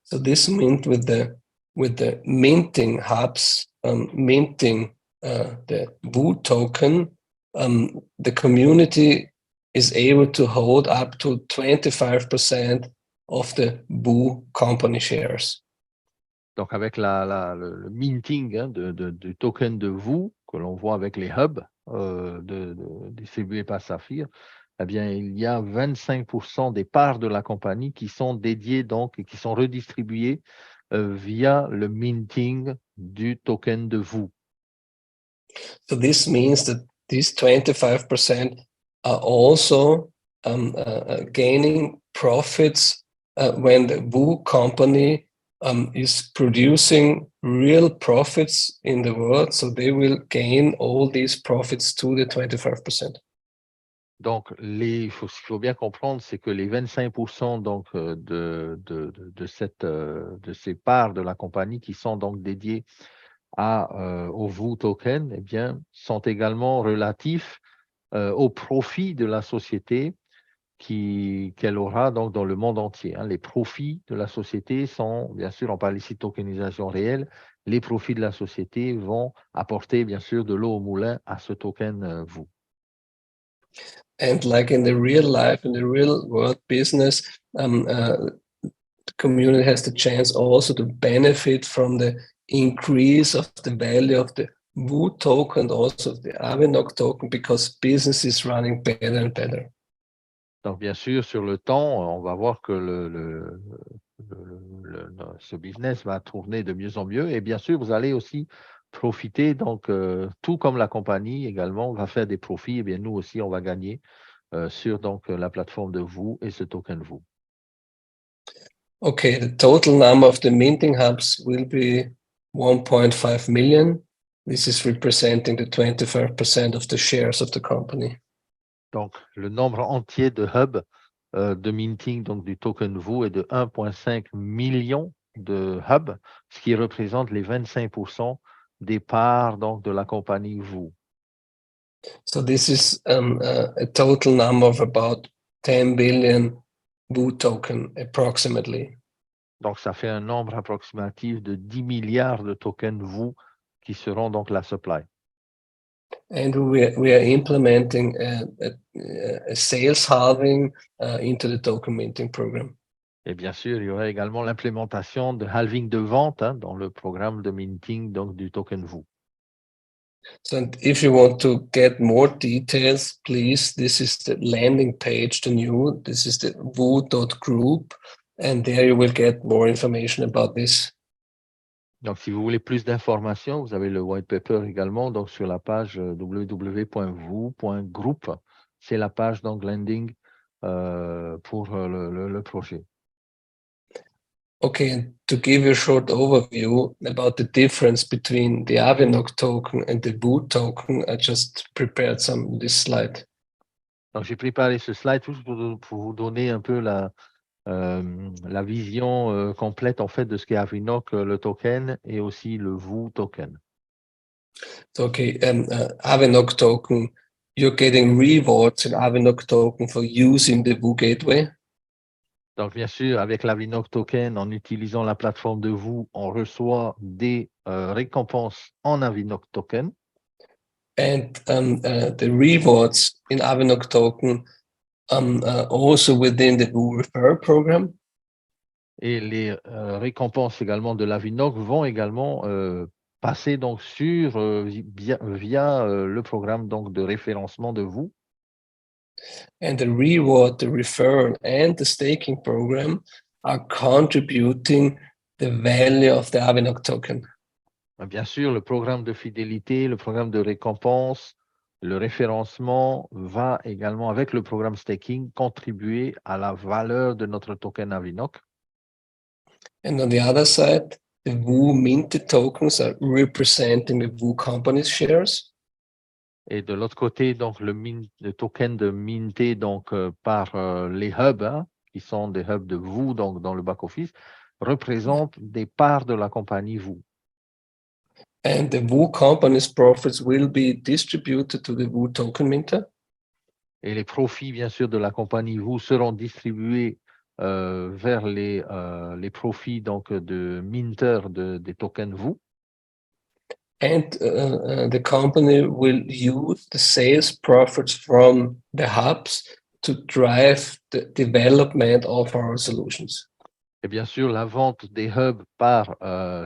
So this means with the minting hubs, minting the VOO token, the community is able to hold up to 25% of the VOO company shares. Donc avec le minting hein, du token de vous, que l'on voit avec les hubs distribués par Saphir, eh bien, il y a 25% des parts de la compagnie qui sont dédiées donc et qui sont redistribuées via le minting du token de vous. So this means that these 25% are also gaining profits when the VOO company is producing real profits in the world. So they will gain all these profits to the 25%. Donc, ce qu'il faut bien comprendre, c'est que les 25% donc, de ces parts de la compagnie qui sont donc dédiées au VOO token, eh bien, sont également relatifs au profit de la société qu'elle aura donc dans le monde entier. Hein. Les profits de la société sont, bien sûr, on parle ici de tokenisation réelle, les profits de la société vont apporter, bien sûr, de l'eau au moulin à ce token VOO. And like in the real life, in the real world business, the community has the chance also to benefit from the increase of the value of the VOO token, also the Avinok token, because business is running better and better. Donc, bien sûr, sur le temps, on va voir que ce business va tourner de mieux en mieux. Et bien sûr, vous allez aussi profiter, donc, tout comme la compagnie également va faire des profits, et bien nous aussi, on va gagner sur donc, la plateforme de vous et ce token vous. Okay, the total number of the minting hubs will be 1.5 million. This is representing the 25% of the shares of the company. Donc, le nombre entier de hubs de minting donc du token vous est de 1,5 million de hubs, ce qui représente les 25% des parts donc, de la compagnie vous. So this is a total number of about 10 billion VOO token approximately. Donc, ça fait un nombre approximatif de 10 milliards de tokens vous qui seront donc la supply. And we are implementing a sales halving into the token minting program. Et bien sûr, il y aura également l'implémentation de halving de vente hein, dans le programme de minting donc, du token vous. So if you want to get more details, please, this is the landing page, this is the VOO.group, and there you will get more information about this. Donc, si vous voulez plus d'informations, vous avez le white paper également donc, sur la page www.vous.group. C'est la page donc landing pour le projet. Okay, to give you a short overview about the difference between the Avinok token and the VOO token, I just prepared this slide. Donc, j'ai préparé ce slide juste pour vous donner un peu la vision complète en fait de ce qu'est Avinok, le token et aussi le VOO token. Okay, Avinok token, you're getting rewards in Avinok token for using the VOO gateway. Donc, bien sûr, avec l'Avinok token, en utilisant la plateforme de vous, on reçoit des récompenses en Avinok token. And the rewards in Avinok token also within the VOO referral program. Et les récompenses également de l'Avinok vont également passer donc via le programme donc de référencement de vous. And the reward, the referral, and the staking program are contributing the value of the Avinok token. Bien sûr, le programme de fidélité, le programme de récompense, le référencement va également, avec le programme staking, contribuer à la valeur de notre token Avinok. And on the other side, the Woo minted tokens are representing the Woo company's shares. Et de l'autre côté, donc le token de minté donc, par les hubs, hein, qui sont des hubs de vous donc, dans le back-office, représente des parts de la compagnie vous. And the Woo company's profits will be distributed to the Woo token minter. Et les profits, bien sûr, de la compagnie vous seront distribués vers les profits donc, de minter des tokens vous. And the company will use the sales profits from the hubs to drive the development of our solutions. Et bien sûr, la vente des hubs par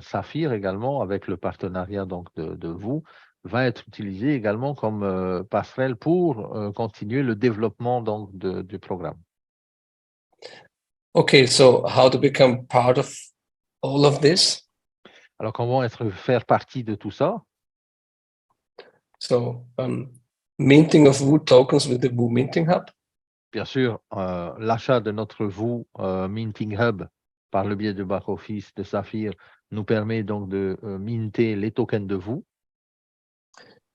Saphir également, avec le partenariat donc, de vous, va être utilisée également comme passerelle pour continuer le développement donc, du programme. Okay, so how to become part of all of this? Alors, comment faire partie de tout ça? So minting of Woo tokens with the Woo minting hub. Bien sûr, l'achat de notre vous minting hub par le biais du back-office de Saphir nous permet donc de minter les tokens de vous.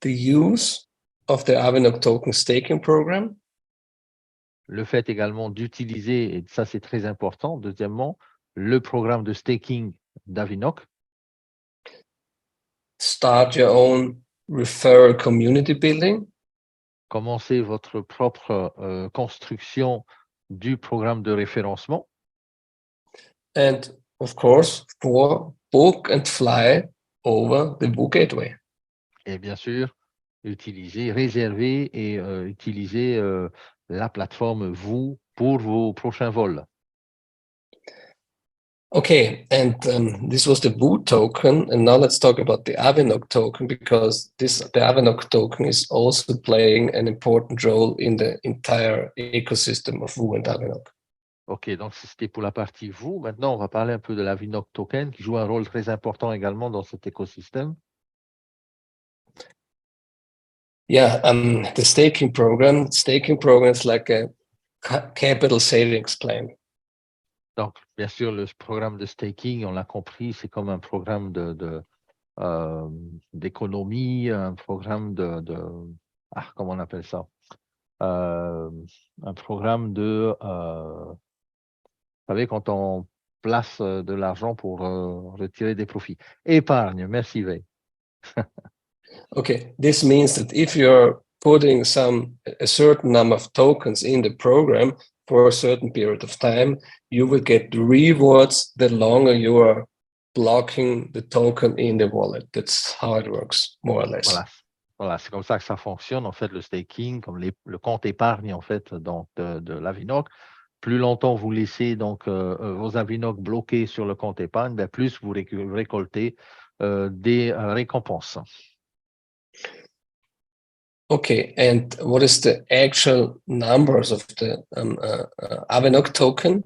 The use of the Avinok token staking program. Le fait également d'utiliser, et ça c'est très important, deuxièmement, le programme de staking d'Avinok. Start your own referral community building. Commencez votre propre construction du programme de référencement. And of course, book and fly over the Woo gateway. Et bien sûr, réserver et utiliser la plateforme vous pour vos prochains vols. Okay, and this was the Woo token, and now let's talk about the Avinok token, because the Avinok token is also playing an important role in the entire ecosystem of Woo and Avinok. Ok, donc c'était pour la partie vous. Maintenant, on va parler un peu de l'Avinok token qui joue un rôle très important également dans cet écosystème. Yeah, the staking program is like a capital savings plan. Donc, bien sûr, le programme de staking, on l'a compris, c'est comme un programme d'économie, un programme comment on appelle ça? Un programme vous savez, quand on place de l'argent pour retirer des profits. Épargne, merci Vey. Okay, this means that if you're putting a certain number of tokens in the program for a certain period of time, you will get rewards the longer you are blocking the token in the wallet. That's how it works, more or less. Voilà, c'est comme ça que ça fonctionne, en fait, le staking, comme le compte épargne, en fait, donc, de l'Avinok. Plus longtemps vous laissez donc vos Avinok bloqués sur le compte épargne, bien plus vous récoltez des récompenses. Okay, and what is the actual numbers of the Avinok token?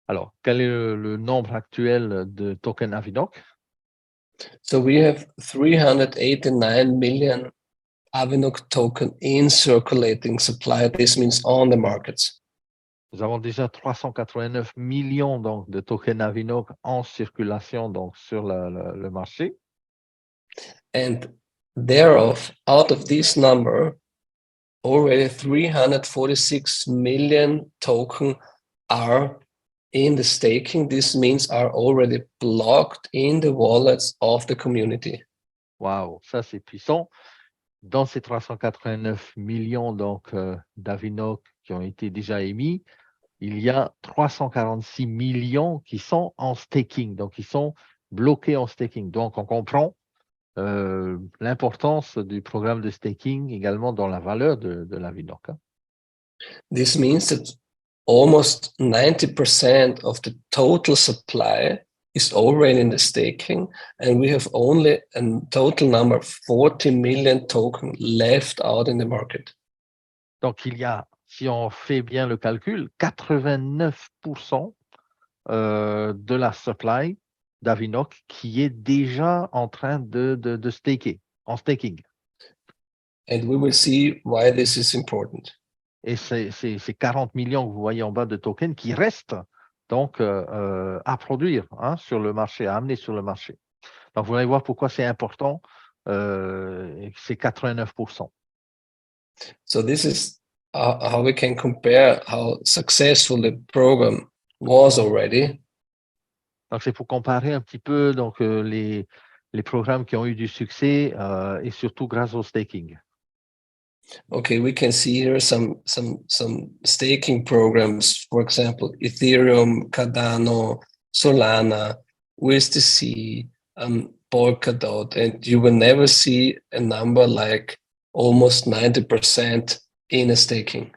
Alors, quel est le nombre actuel de tokens Avinok? So we have 389 million Avinok token in circulating supply. This means on the markets. Nous avons déjà 389 millions donc, de tokens Avinok en circulation donc, sur le marché. And thereof, out of this number, already 346 million tokens are in the staking. This means are already blocked in the wallets of the community. Waouh, ça c'est puissant. Dans ces 389 millions donc d'Avinok qui ont été déjà émis, il y a 346 millions qui sont en staking, donc ils sont bloqués en staking. Donc on comprend l'importance du programme de staking également dans la valeur de l'Avinok. This means that almost 90% of the total supply is already in the staking, and we have only a total number of 40 million tokens left out in the market. Donc il y a, si on fait bien le calcul, 89% de la supply d'Avinoc qui est déjà en train de staker, en staking. And we will see why this is important. Et c'est 40 millions que vous voyez en bas de tokens qui restent donc à produire sur le marché, à amener sur le marché. Donc, vous allez voir pourquoi c'est important. C'est 89%. So this is how we can compare how successful the program was already. Donc, c'est pour comparer un petit peu donc, les programmes qui ont eu du succès et surtout grâce au staking. Okay, we can see here some staking programs, for example, Ethereum, Cardano, Solana, USDC, Polkadot, and you will never see a number like almost 90% in a staking.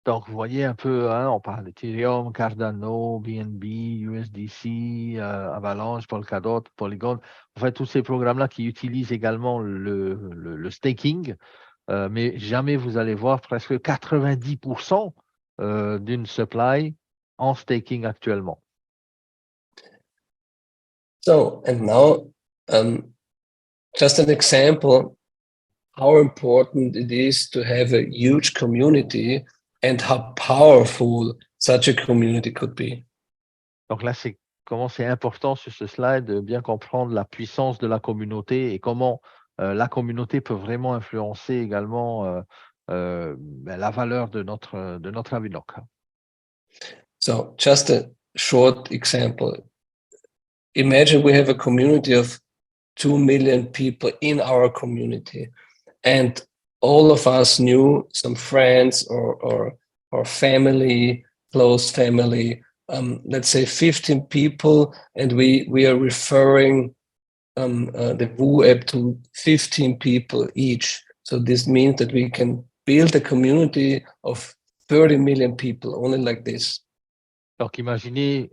Donc, vous voyez un peu, on parle d'Ethereum, Cardano, BNB, USDC, Avalanche, Polkadot, Polygon. En fait, tous ces programmes-là qui utilisent également le staking, mais jamais vous allez voir presque 90% d'une supply en staking actuellement. So, and now, just an example how important it is to have a huge community and how powerful such a community could be. Donc là, c'est comment c'est important sur ce slide de bien comprendre la puissance de la communauté et comment la communauté peut vraiment influencer également la valeur de notre Avinoc. So just a short example. Imagine we have a community of 2 million people in our community, and all of us knew some friends or family, close family, let's say 15 people, and we are referring the Woo app to 15 people each. So this means that we can build a community of 30 million people only like this. Donc, imaginez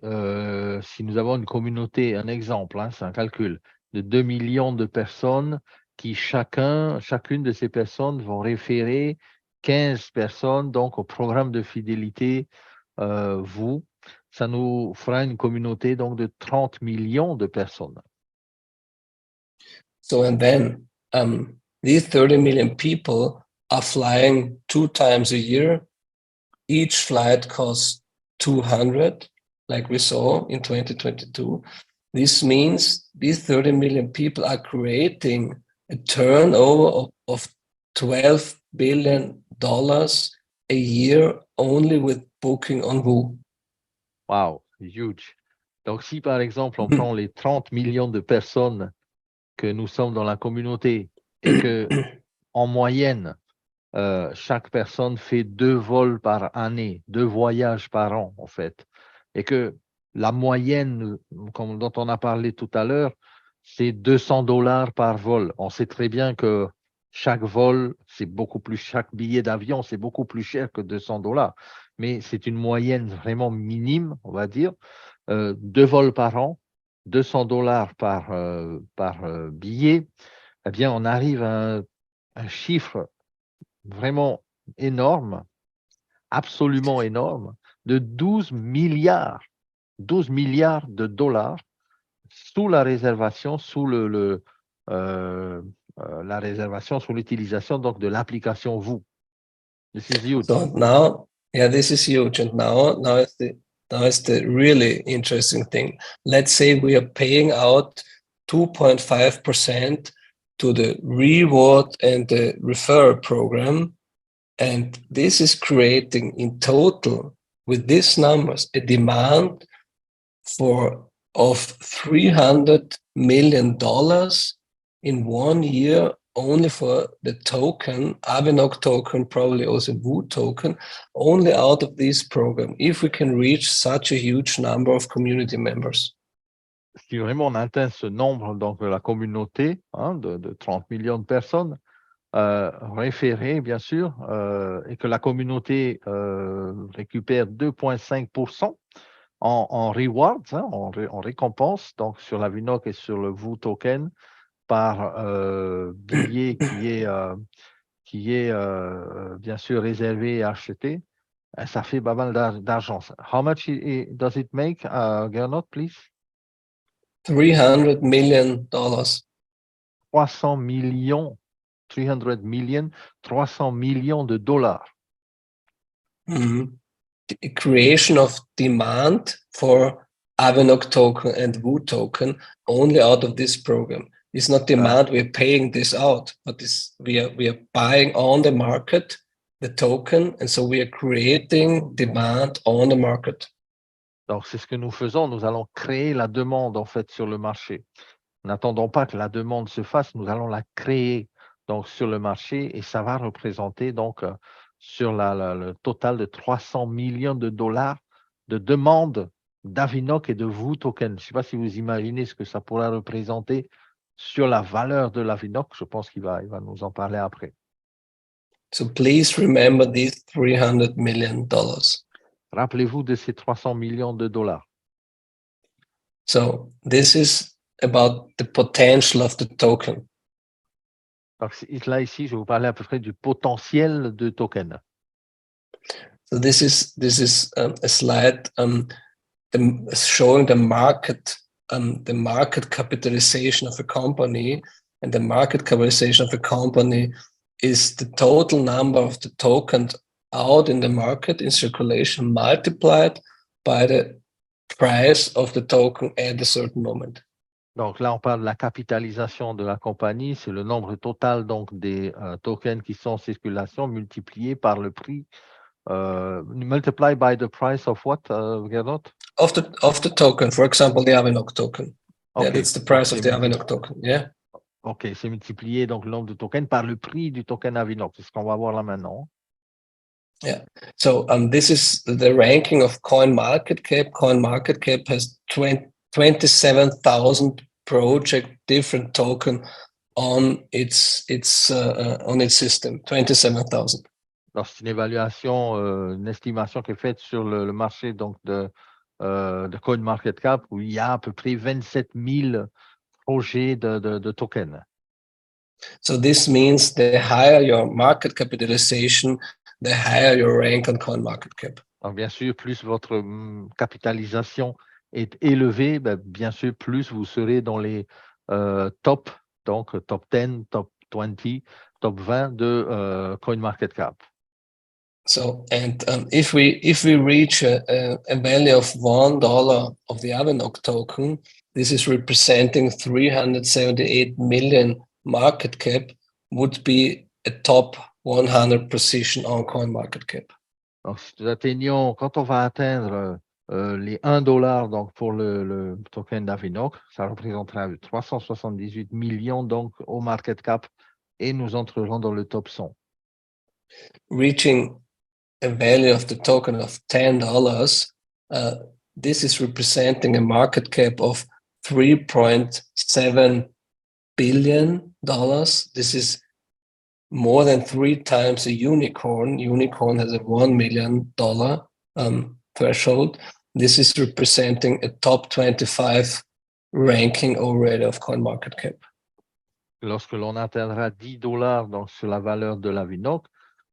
si nous avons une communauté, un exemple, c'est un calcul, de 2 millions de personnes qui chacune de ces personnes vont référer 15 personnes donc au programme de fidélité vous. Ça nous fera une communauté donc de 30 millions de personnes. So, and then these 30 million people are flying 2 times a year. Each flight costs 200, like we saw in 2022. This means these 30 million people are creating a turnover of $12 billion a year only with booking on Woo. Wow, huge. Donc, si par exemple, on prend les 30 millions de personnes que nous sommes dans la communauté et que, en moyenne, chaque personne fait 2 vols par année, 2 voyages par an, en fait. Et que la moyenne, comme dont on a parlé tout à l'heure, c'est $200 par vol. On sait très bien que chaque vol, c'est beaucoup plus, chaque billet d'avion, c'est beaucoup plus cher que $200. Mais c'est une moyenne vraiment minime, on va dire. 2 vols par an, $200 par billet. Eh bien, on arrive à un chiffre vraiment énorme, absolument énorme, de 12 milliards de dollars sous la réservation, sous la réservation, sous l'utilisation donc de l'application Vous. This is huge. So now, yeah, this is huge. And now it's the really interesting thing. Let's say we are paying out 2.5% to the reward and the referral program. And this is creating in total with these numbers a demand of $300 million in 1 year only for the token, Avinoc token, probably also Woo token, only out of this program, if we can reach such a huge number of community members. Si vraiment on atteint ce nombre, donc la communauté de 30 millions de personnes, référées, bien sûr, et que la communauté récupère 2,5% en rewards, en récompense, donc sur la Vinoc et sur le Vous token, par billet qui est bien sûr réservé et acheté, Ça fait pas mal d'argent. How much does it make, Gernot, please? $300 million. 300 millions, 300 million, 300 millions de dollars. Mhm. The creation of demand for Avanok token and Wu token only out of this program. It's not demand, we're paying this out, but we are buying on the market the token, and so we are creating demand on the market. Donc, c'est ce que nous faisons. Nous allons créer la demande, en fait, sur le marché. N'attendons pas que la demande se fasse, nous allons la créer donc, sur le marché et ça va représenter donc sur le total de 300 millions de dollars de demandes d'Avinoc et de Wu token. Je ne sais pas si vous imaginez ce que ça pourrait représenter sur la valeur de l'Avinoc. Je pense qu'il va nous en parler après. So please remember these $300 million. Rappelez-vous de ces 300 millions de dollars. So this is about the potential of the token. Donc, là, ici, je vais vous parler à peu près du potentiel de token. So this is a slide showing the market capitalization of a company, and the market capitalization of a company is the total number of the tokens out in the market in circulation multiplied by the price of the token at a certain moment. Donc là, on parle de la capitalisation de la compagnie, c'est le nombre total donc des tokens qui sont en circulation multiplié par le prix, multiplied by the price of what, Gernot? Of the token, for example, the Avanok token. Okay. Yeah, that's the price of the Avanok token. Yeah. OK, c'est multiplié donc le nombre de tokens par le prix du token Avanok. C'est ce qu'on va voir là maintenant. Yeah. So this is the ranking of CoinMarketCap. CoinMarketCap has 27,000 project different token on its system. 27,000. Alors, c'est une évaluation, une estimation qui est faite sur le marché donc de CoinMarketCap où il y a à peu près 27 000 projets de tokens. So this means the higher your market capitalization, the higher your rank on CoinMarketCap. Donc, bien sûr, plus votre capitalisation est élevée, bien sûr, plus vous serez dans les top 10, top 20, top 20 de CoinMarketCap. So, and if we reach a value of $1 of the Avanok token, this is representing 378 million market cap, would be a top 100 position on CoinMarketCap. Donc, si nous atteignons, quand on va atteindre les $1 donc pour le token d'Avanok, ça représentera 378 millions donc au market cap et nous entrerons dans le top 100. Reaching a value of the token of $10, this is representing a market cap of $3.7 billion. This is more than 3 times a unicorn. Unicorn has a $1 million threshold. This is representing a top 25 ranking already of CoinMarketCap. Lorsque l'on atteindra $10 donc sur la valeur de l'Avanok,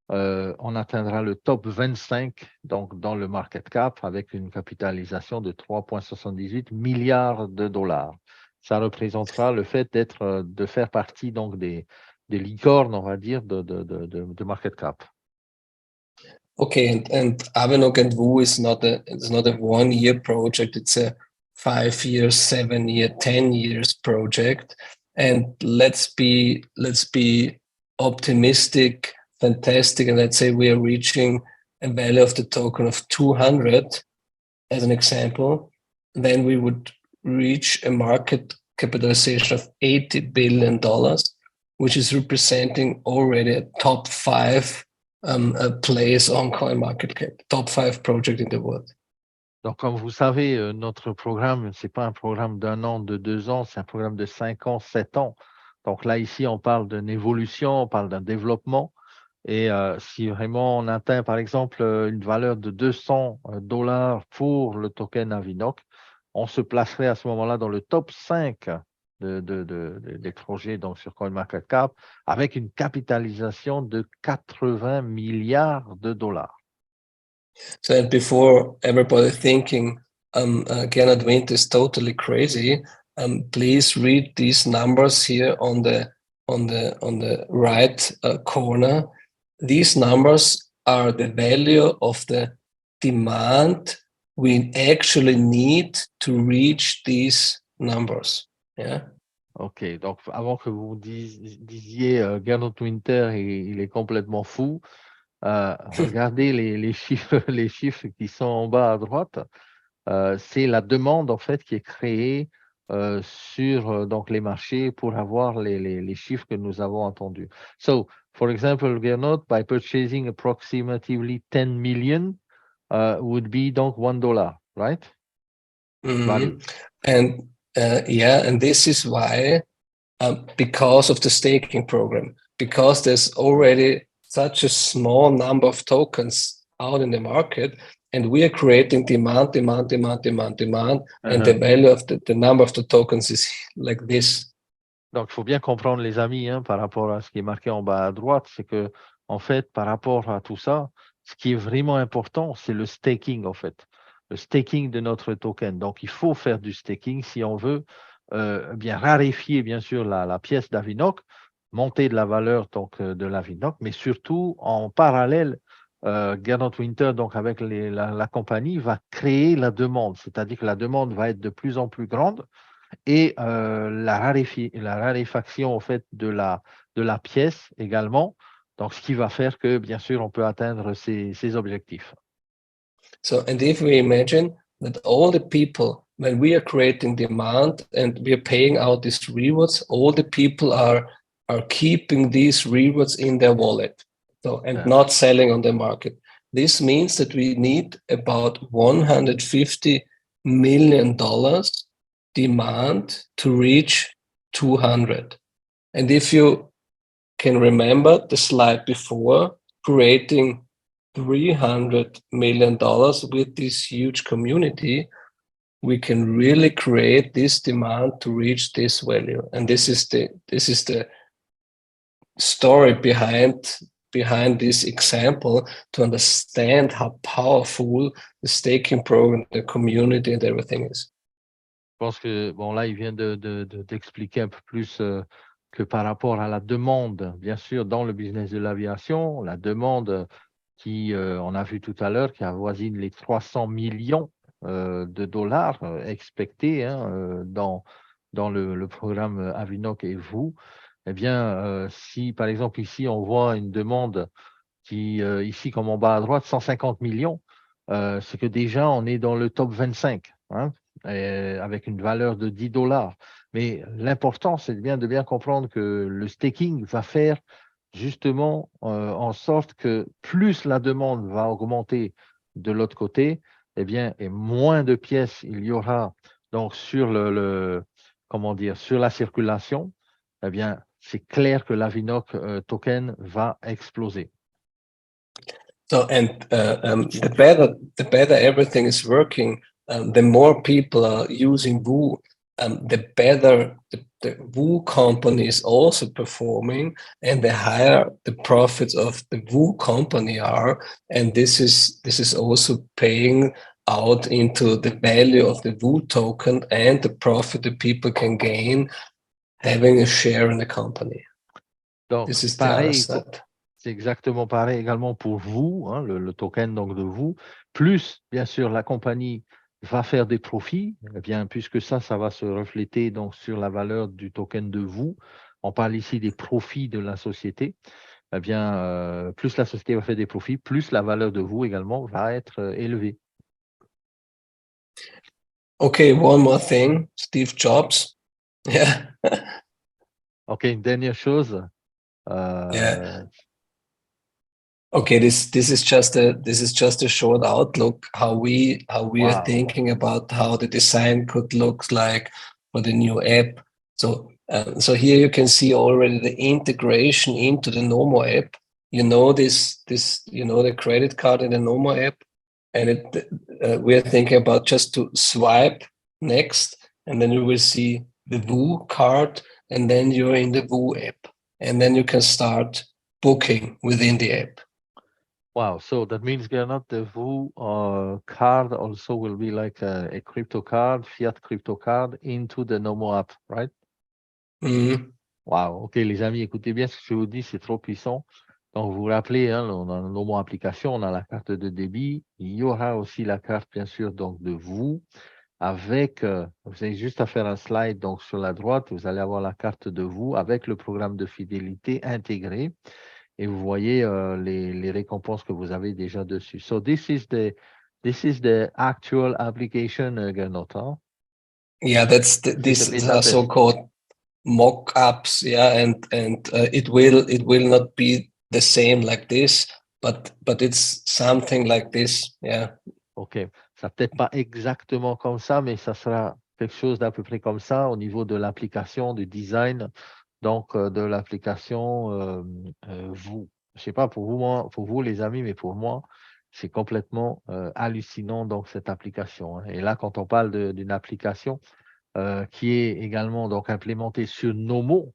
on atteindra le top 25 donc dans le market cap avec une capitalisation de 3,78 milliards de dollars. Ça représentera le fait de faire partie donc des licornes, on va dire, de market cap. Okay, and Avanok and Wu is not a 1-year project. It's a 5-year, 7-year, 10 years project. And let's be optimistic, fantastic, and let's say we are reaching a value of the token of 200 as an example, then we would reach a market capitalization of $80 billion, which is representing already a top 5 place on CoinMarketCap, top 5 project in the world. Donc, comme vous savez, notre programme, ce n'est pas un programme d'1 an, de 2 ans, c'est un programme de 5 ans, 7 ans. Donc là, ici, on parle d'une évolution, on parle d'un développement. Et si vraiment on atteint, par exemple, une valeur de $200 pour le token Avanok, on se placerait à ce moment-là dans le top 5 des projets donc, sur CoinMarketCap avec une capitalisation de 80 milliards de dollars. So and before everybody thinking Gernot Winter is totally crazy, please read these numbers here on the right corner. These numbers are the value of the demand we actually need to reach these numbers. Yeah. Ok, donc avant que vous disiez Gernot Winter, il est complètement fou, regardez les chiffres, les chiffres qui sont en bas à droite. C'est la demande en fait qui est créée sur donc les marchés pour avoir les chiffres que nous avons entendus. So, for example, Gernot, by purchasing approximately 10 million would be donc $1, right? Value. And and this is why, because of the staking program, because there's already such a small number of tokens out in the market, and we are creating demand, and the value of the number of the tokens is like this. Donc, il faut bien comprendre, les amis, hein, par rapport à ce qui est marqué en bas à droite, c'est que, en fait, par rapport à tout ça, ce qui est vraiment important, c'est le staking, en fait. Le staking de notre token. Donc, il faut faire du staking si on veut bien raréfier, bien sûr, la pièce d'Avinoc, monter de la valeur donc, de l'Avinoc, mais surtout, en parallèle, Gernot Winter, donc avec la compagnie, va créer la demande. C'est-à-dire que la demande va être de plus en plus grande et la raréfaction en fait de la pièce également. Donc, ce qui va faire que, bien sûr, on peut atteindre ces objectifs. So, and if we imagine that all the people, when we are creating demand and we are paying out these rewards, all the people are keeping these rewards in their wallet, so and not selling on the market. This means that we need about $150 million demand to reach 200. And if you can remember the slide before, creating $300 million with this huge community, we can really create this demand to reach this value. And this is the story behind this example, to understand how powerful the staking program, the community, and everything is. Je pense que, bon, là, il vient d'expliquer un peu plus que par rapport à la demande, bien sûr, dans le business de l'aviation, la demande qui, on a vu tout à l'heure, qui avoisine les 300 millions de dollars expectés hein, dans le programme Avinoc et vous, eh bien, si par exemple ici, on voit une demande qui, ici, comme en bas à droite, 150 millions, c'est que déjà, on est dans le top 25, hein, avec une valeur de $10. Mais l'important, c'est de bien comprendre que le staking va faire justement en sorte que plus la demande va augmenter de l'autre côté, eh bien, et moins de pièces il y aura donc sur comment dire, sur la circulation, eh bien, c'est clair que l'Avinoc token va exploser. So, and the better everything is working, the more people are using Woo, the better the Woo company is also performing, and the higher the profits of the Woo company are, and this is also paying out into the value of the Woo token and the profit that people can gain having a share in the company. Donc, this is pareil, the other side. c'est exactement pareil également pour vous, hein, le token donc de vous, plus bien sûr la compagnie va faire des profits, eh bien, puisque ça va se refléter donc sur la valeur du token de vous. On parle ici des profits de la société. Eh bien, plus la société va faire des profits, plus la valeur de vous également va être élevée. Okay, one more thing, Steve Jobs. Yeah. OK, une dernière chose. Yeah. Okay, this is just a short outlook how we are thinking about how the design could look like for the new app. So so here you can see already the integration into the Nomo app. You know this you know the credit card in the Nomo app, and we are thinking about just to swipe next, and then you will see the Woo card, and then you're in the Woo app, and then you can start booking within the app. Wow. So that means, Gernot, the VOO card also will be like a crypto card, fiat crypto card into the Nomo app, right? Mhm. Wow. OK, les amis, écoutez bien ce que je vous dis, c'est trop puissant. Donc, vous vous rappelez, hein, on a nos mots application, on a la carte de débit. Il y aura aussi la carte, bien sûr, donc de vous. Avec, vous avez juste à faire un slide donc sur la droite, vous allez avoir la carte de vous avec le programme de fidélité intégré. Et vous voyez les récompenses que vous avez déjà dessus. So this is the actual application, Gernot, hein? Yeah, C'est these le bêta are test. so-called mock-ups, yeah, and it will not be the same like this, but it's something like this, yeah. OK. Ça peut-être pas exactement comme ça, mais ça sera quelque chose d'à peu près comme ça au niveau de l'application, du design, donc de l'application vous. Je sais pas pour vous, moi, pour vous les amis, mais pour moi, c'est complètement hallucinant donc cette application, hein. Et là, quand on parle d'une application qui est également donc implémentée sur Nomo,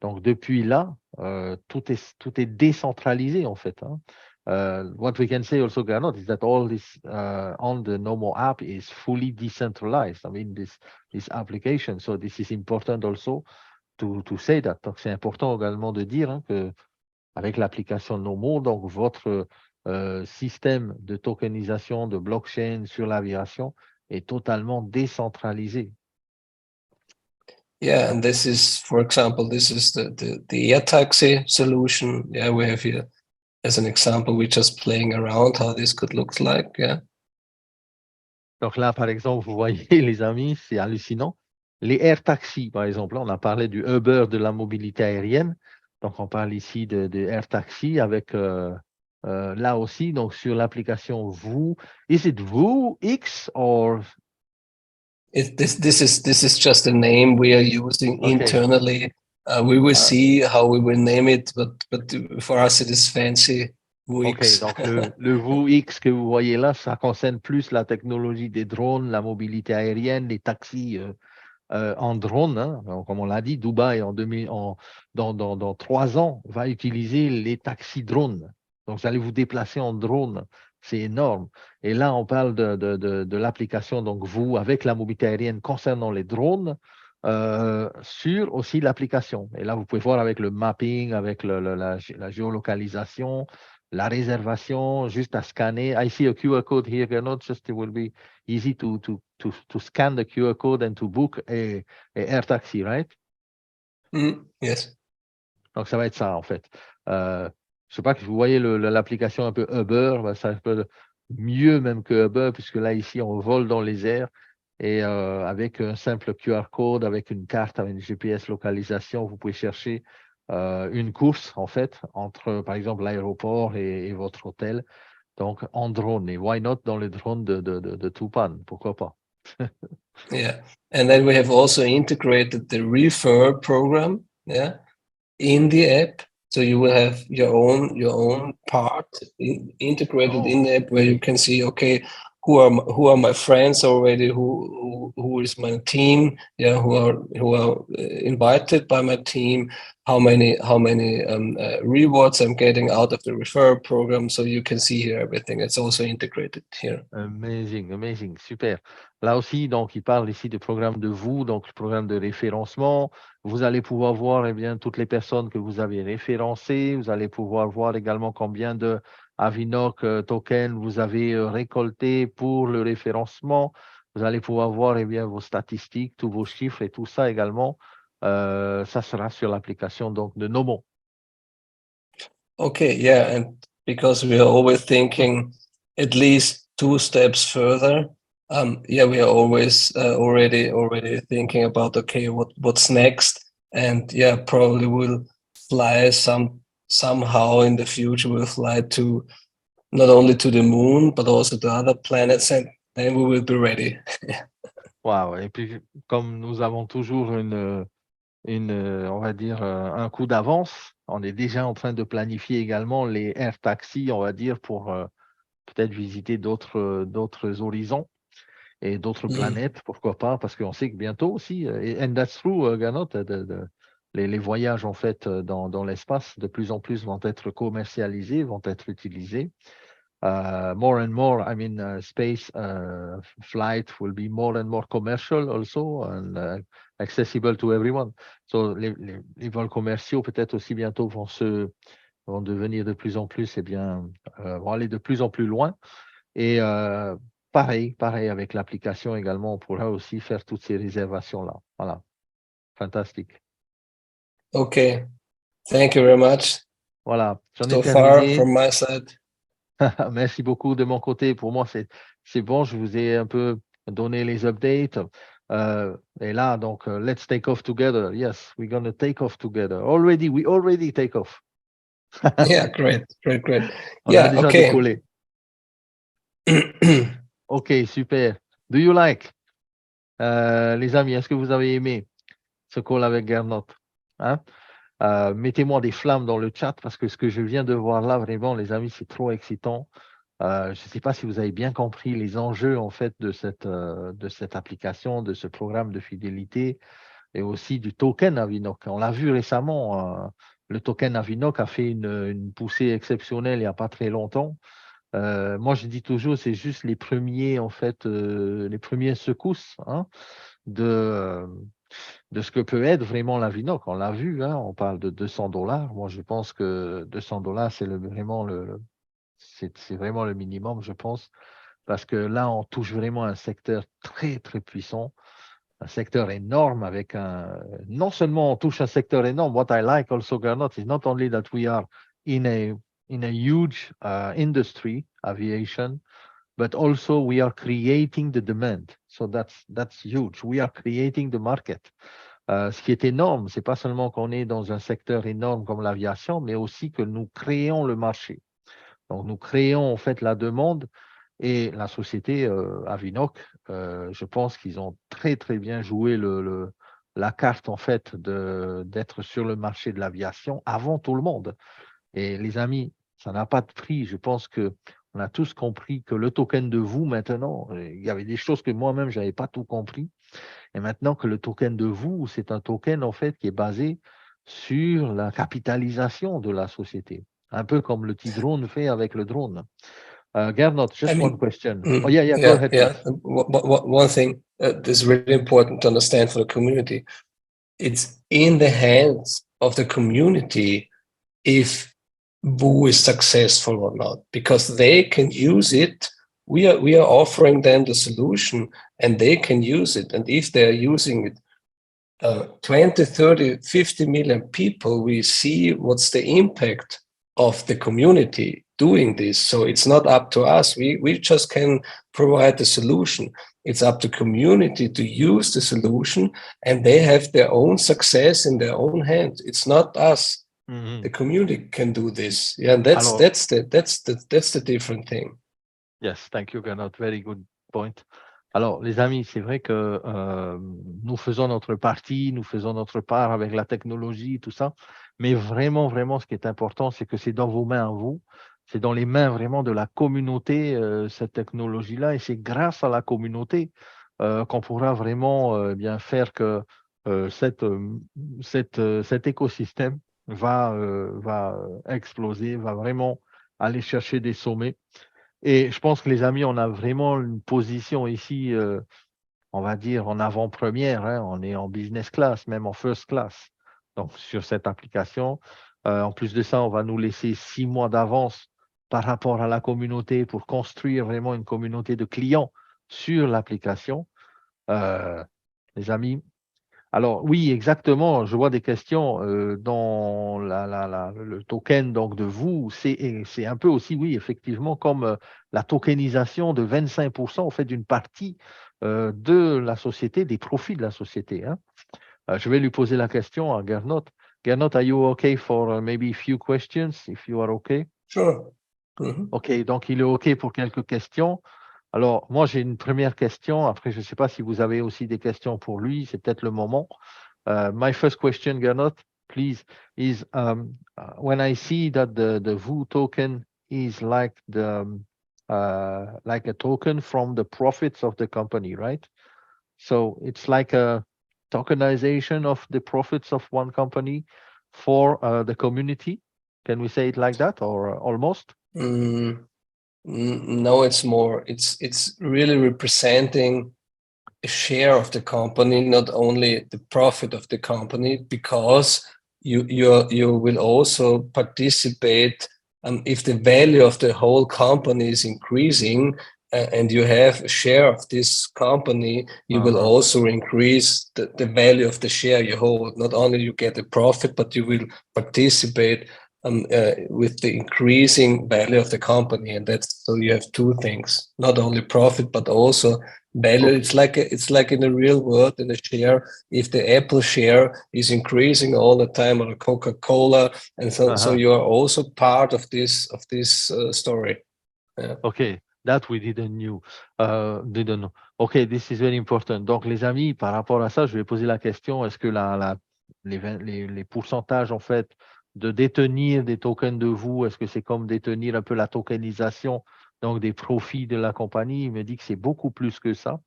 donc depuis là, tout est décentralisé en fait, hein. What we can say also, Gernot, is that all this on the Nomo app is fully decentralized. I mean, this application. So this is important also to say that. Donc c'est important également de dire, hein, que avec l'application Nomo, donc votre système de tokenisation de blockchain sur l'aviation est totalement décentralisé. Yeah, and this is, for example, this is the air taxi solution. Yeah, we have here as an example, we're just playing around how this could look like. Yeah. Donc là, par exemple, vous voyez, les amis, c'est hallucinant. Les air taxis, par exemple, là, on a parlé du Uber de la mobilité aérienne. Donc, on parle ici de air taxi avec là aussi, donc sur l'application Vous. Is it Vous X or? This is just a name we are using OK. internally. We will see how we will name it, but for us it is fancy. OK, Wix. donc le Vous X que vous voyez là, ça concerne plus la technologie des drones, la mobilité aérienne, les taxis en drone, hein. Donc, comme on l'a dit, Dubaï dans 3 ans va utiliser les taxis drones. Donc, vous allez vous déplacer en drone, c'est énorme. Et là, on parle de l'application, donc vous, avec la mobilité aérienne concernant les drones, sur aussi l'application. Et là, vous pouvez voir avec le mapping, avec la géolocalisation, la réservation, juste à scanner. I see a QR code here, Gernot, just it will be easy to scan the QR code and to book a air taxi, right? Yes. Donc, ça va être ça, en fait. Je sais pas que vous voyez l'application un peu Uber, bah, ça peut mieux même que Uber, puisque là, ici, on vole dans les airs et avec un simple QR code, avec une carte, avec une GPS localisation, vous pouvez chercher une course, en fait, entre, par exemple, l'aéroport et votre hôtel. Donc, en drone. Et why not dans les drones de Tupan? Pourquoi pas? Yeah. And then we have also integrated the refer program, yeah, in the app. So you will have your own part integrated in the app where you can see, okay, who are my friends already, who is my team, yeah, who are invited by my team, how many rewards I'm getting out of the referral program. So you can see here everything. It's also integrated here. Amazing, amazing, super. Là aussi, donc, il parle ici du programme de vous, donc le programme de référencement. Vous allez pouvoir voir, eh bien, toutes les personnes que vous avez référencées. Vous allez pouvoir voir également combien de Avinoc tokens vous avez récolté pour le référencement. Vous allez pouvoir voir, eh bien, vos statistiques, tous vos chiffres et tout ça également. Ça sera sur l'application donc de Nomo. Okay, yeah, and because we are always thinking at least 2 steps further, yeah, we are always already thinking about, okay, what's next, and yeah, probably we'll fly somehow in the future. We'll fly to not only to the moon but also to other planets, and then we will be ready. Wow. Et puis, comme nous avons toujours on va dire, un coup d'avance. On est déjà en train de planifier également les air taxis, on va dire, pour peut-être visiter d'autres horizons et d'autres planètes, pourquoi pas, parce qu'on sait que bientôt aussi, and that's true, Gernot, les voyages en fait dans l'espace de plus en plus vont être commercialisés, vont être utilisés. More and more, I mean, space flight will be more and more commercial also and accessible to everyone. So les vols commerciaux peut-être aussi bientôt vont devenir de plus en plus, vont aller de plus en plus loin. Et pareil avec l'application également, on pourra aussi faire toutes ces réservations-là. Voilà, fantastique. Okay, thank you very much. Voilà, j'en ai So far terminé. from my side. Merci beaucoup de mon côté. Pour moi, c'est bon. Je vous ai un peu donné les updates. Et là, donc, let's take off together. Yes, we're going to take off together. We already take off. Yeah, great. On a Yeah, déjà okay. décollé. Ok, super. Do you like? Les amis, est-ce que vous avez aimé ce call avec Gernot? Hein? Mettez-moi des flammes dans le chat parce que ce que je viens de voir là, vraiment, les amis, c'est trop excitant. Je ne sais pas si vous avez bien compris les enjeux en fait de cette application, de ce programme de fidélité et aussi du token Avinoc. On l'a vu récemment, le token Avinoc a fait une poussée exceptionnelle il n'y a pas très longtemps. Moi, je dis toujours, c'est juste les premiers en fait, les premières secousses hein, de ce que peut être vraiment l'Avinoc. On l'a vu, hein, on parle de $200. Moi, je pense que $200, c'est c'est vraiment le minimum, je pense, parce que là, on touche vraiment un secteur très, très puissant, un secteur énorme avec non seulement on touche un secteur énorme, what I like also, Gernot, is not only that we are in a huge industry, aviation, but also we are creating the demand. So that's huge. We are creating the market. Ce qui est énorme, c'est pas seulement qu'on est dans un secteur énorme comme l'aviation, mais aussi que nous créons le marché. Donc, nous créons en fait la demande et la société Avinoc, je pense qu'ils ont très, très bien joué la carte en fait d'être sur le marché de l'aviation avant tout le monde. Et les amis, ça n'a pas de prix. Je pense qu'on a tous compris que le token de vous maintenant, il y avait des choses que moi-même, je n'avais pas tout compris. Et maintenant que le token de vous, c'est un token en fait qui est basé sur la capitalisation de la société. Un peu comme le petit drone fait avec le drone. Gernot, just one question. Oh, yeah, go ahead. Yeah. One thing that's really important to understand for the community, it's in the hands of the community if Boo is successful or not, because they can use it. We are offering them the solution and they can use it. And if they're using it, 20, 30, 50 million people, we see what's the impact of the community doing this. So it's not up to us. We just can provide the solution. It's up to community to use the solution, and they have their own success in their own hands. It's not us. Mm-hmm. The community can do this. Yeah, and that's the different thing. Yes, thank you, Gernot. Very good point. Alors, les amis, c'est vrai que nous faisons notre partie, nous faisons notre part avec la technologie, tout ça, mais vraiment, vraiment, ce qui est important, c'est que c'est dans vos mains à vous, c'est dans les mains vraiment de la communauté, cette technologie-là, et c'est grâce à la communauté qu'on pourra vraiment bien faire que cet écosystème va exploser, va vraiment aller chercher des sommets. Et je pense que les amis, on a vraiment une position ici, on va dire, en avant-première. Hein. On est en business class, même en first class. Donc, sur cette application. En plus de ça, on va nous laisser 6 mois d'avance par rapport à la communauté pour construire vraiment une communauté de clients sur l'application. Les amis, alors oui, exactement. Je vois des questions dans le token donc de vous. C'est un peu aussi, oui, effectivement, comme la tokenisation de 25% en fait d'une partie de la société, des profits de la société. Hein. Je vais lui poser la question à Gernot. Gernot, are you okay for maybe a few questions, if you are okay? Sure. Mm-hmm. Ok, donc il est ok pour quelques questions. Alors, moi, j'ai une première question. Après, je ne sais pas si vous avez aussi des questions pour lui. C'est peut-être le moment. My first question, Gernot, please, is when I see that the VOO token is like a token from the profits of the company, right? So it's like tokenization of the profits of one company for the community. Can we say it like that, or almost? No, it's more. It's really representing a share of the company, not only the profit of the company, because you will also participate. If the value of the whole company is increasing, and you have a share of this company, you will also increase the value of the share you hold. Not only you get a profit, but you will participate with the increasing value of the company. And that's, so you have two things, not only profit, but also value. Okay. It's like in the real world, in the share, if the Apple share is increasing all the time, or Coca-Cola, and so you are also part of this story. Yeah. Okay, that we didn't know. Okay, this is very important. Donc, les amis, par rapport à ça, je vais poser la question, est-ce que les pourcentages, en fait, de détenir des tokens de vous, est-ce que c'est comme détenir un peu la tokenisation, donc des profits de la compagnie? Il me dit que c'est beaucoup plus que ça.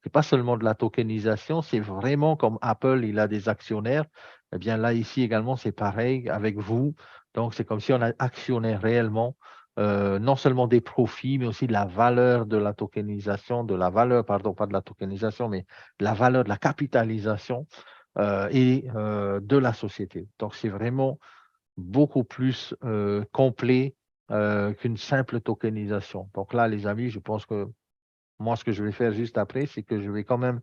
C'est pas seulement de la tokenisation, c'est vraiment comme Apple, il a des actionnaires. Eh bien, là, ici également, c'est pareil avec vous. Donc, c'est comme si on a actionnaire réellement. Non seulement des profits, mais aussi de la valeur de la tokenisation, de la valeur, pardon, pas de la tokenisation, mais de la valeur de la capitalisation et de la société. Donc, c'est vraiment beaucoup plus complet qu'une simple tokenisation. Donc là, les amis, je pense que moi, ce que je vais faire juste après, c'est que je vais quand même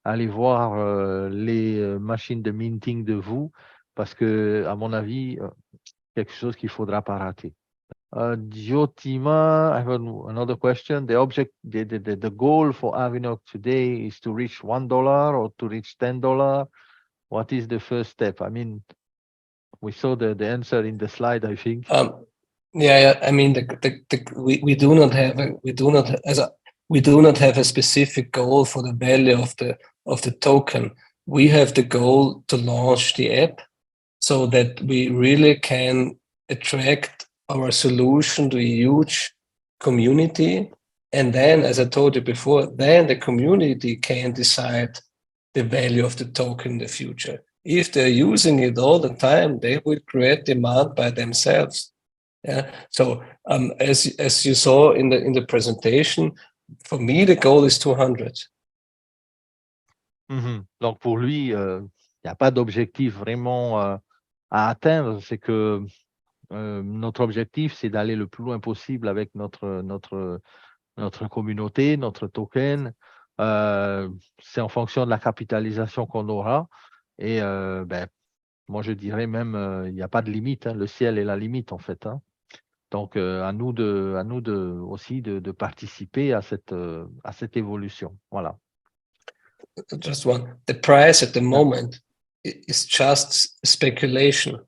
aller voir les machines de minting de vous, parce que, à mon avis, quelque chose qu'il ne faudra pas rater. Diotima, I have another question. The goal for Avinok today is to reach $1 or to reach $10. What is the first step? I mean, we saw the answer in the slide, I think. Yeah. I mean, we do not have a specific goal for the value of the token. We have the goal to launch the app so that we really can attract our solution to a huge community. And then, as I told you before, then the community can decide the value of the token in the future. If they're using it all the time, they will create demand by themselves. Yeah. So as you saw in the presentation, for me the goal is 200. Donc pour lui, il n'y a pas d'objectif vraiment à atteindre. C'est que notre objectif, c'est d'aller le plus loin possible avec notre communauté, notre token. C'est en fonction de la capitalisation qu'on aura. Et moi, je dirais même, il n'y a pas de limite. Hein. Le ciel est la limite, en fait. Hein. Donc, à nous aussi de participer à cette évolution. Voilà. Just one. The price at the moment is just speculation.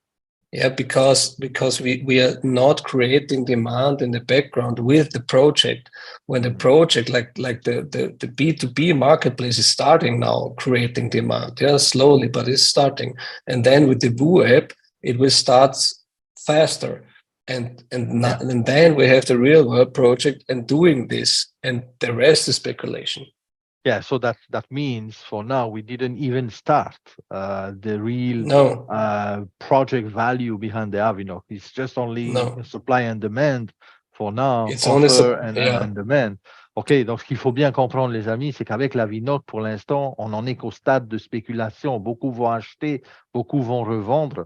Yeah, because we are not creating demand in the background with the project. When the project, like the B2B marketplace is starting now, creating demand, yeah, slowly, but it's starting. And then with the Woo app, it will start faster. And then we have the real world project and doing this, and the rest is speculation. Yeah, so that means for now we didn't even start the real project value behind the Avinok. It's just only supply and demand for now, It's offer and demand. OK, donc ce qu'il faut bien comprendre, les amis, c'est qu'avec l'Avinok, pour l'instant, on n'en est qu'au stade de spéculation. Beaucoup vont acheter, beaucoup vont revendre.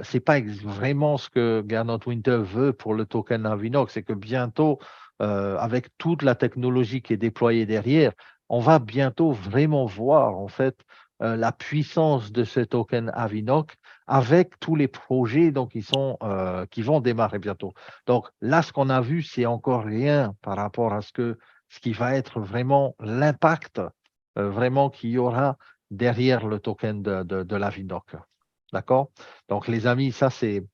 C'est pas vraiment ce que Gernot Winter veut pour le token Avinok. C'est que bientôt, avec toute la technologie qui est déployée derrière, on va bientôt vraiment voir en fait la puissance de ce token Avinok avec tous les projets donc, qui vont démarrer bientôt. Donc là, ce qu'on a vu, c'est encore rien par rapport à ce qui va être vraiment l'impact vraiment qu'il y aura derrière le token de l'Avinok. D'accord? Donc les amis, ça c'est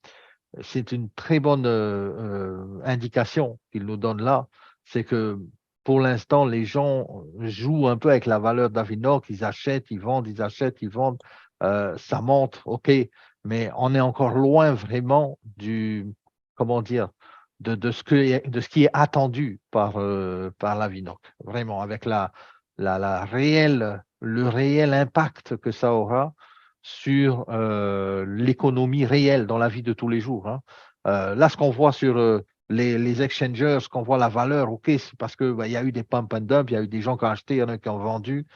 une très bonne indication qu'il nous donne là. C'est que pour l'instant, les gens jouent un peu avec la valeur d'Avinok, ils achètent, ils vendent, ils achètent, ils vendent. Ça monte, OK, mais on est encore loin vraiment comment dire, de ce qui est attendu par l'Avinok. Vraiment, avec la le réel impact que ça aura sur l'économie réelle dans la vie de tous les jours. Hein. Là, ce qu'on voit sur les exchangers, qu'on voit la valeur, ok, c'est parce que y a eu des pump and dump, il y a eu des gens qui ont acheté, il y en a qui ont vendu,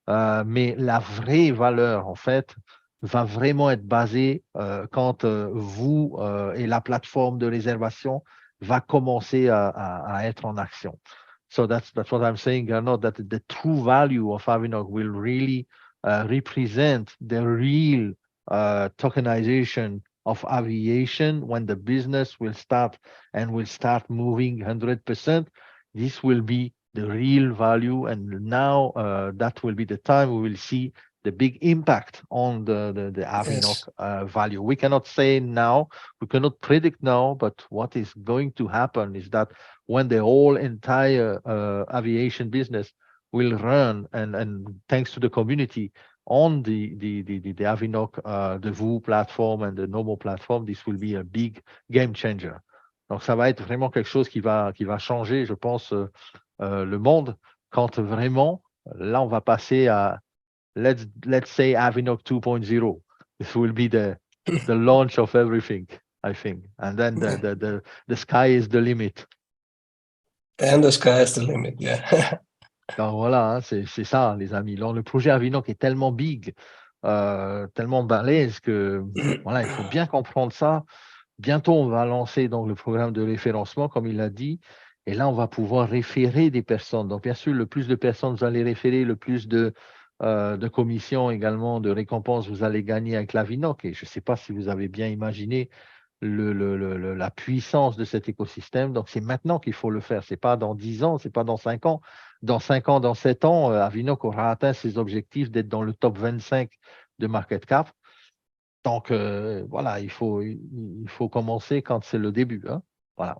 mais la vraie valeur, en fait, va vraiment être basée quand vous et la plateforme de réservation va commencer à être en action. So that's what I'm saying, Arnaud, that the true value of Avinok will really represent the real tokenization of aviation when the business will start moving 100%. This will be the real value, and now that will be the time we will see the big impact on the Avinok value. We cannot say now, we cannot predict now, but what is going to happen is that when the whole entire aviation business will run, and thanks to the community on the Avinok, the VOO platform and the Nomo platform, this will be a big game changer. Donc ça va être vraiment quelque chose qui va changer, je pense, le monde, quand vraiment, là, on va passer à let's say Avinok 2.0. This will be the launch of everything, I think. And then the sky is the limit. And the sky is the limit, yeah. Donc voilà, hein, c'est ça, les amis. Alors, le projet Avinok est tellement big, tellement balèze que voilà, il faut bien comprendre ça. Bientôt, on va lancer donc le programme de référencement, comme il l'a dit. Et là, on va pouvoir référer des personnes. Donc, bien sûr, le plus de personnes vous allez référer, le plus de commissions également, de récompenses vous allez gagner avec l'Avinok. Et je ne sais pas si vous avez bien imaginé la puissance de cet écosystème. Donc, c'est maintenant qu'il faut le faire. Ce n'est pas dans 10 ans, ce n'est pas dans 5 ans. Dans 5 ans, dans 7 ans, Avinok aura atteint ses objectifs d'être dans le top 25 de market cap. Donc, voilà, il faut commencer quand c'est le début. Hein. Voilà.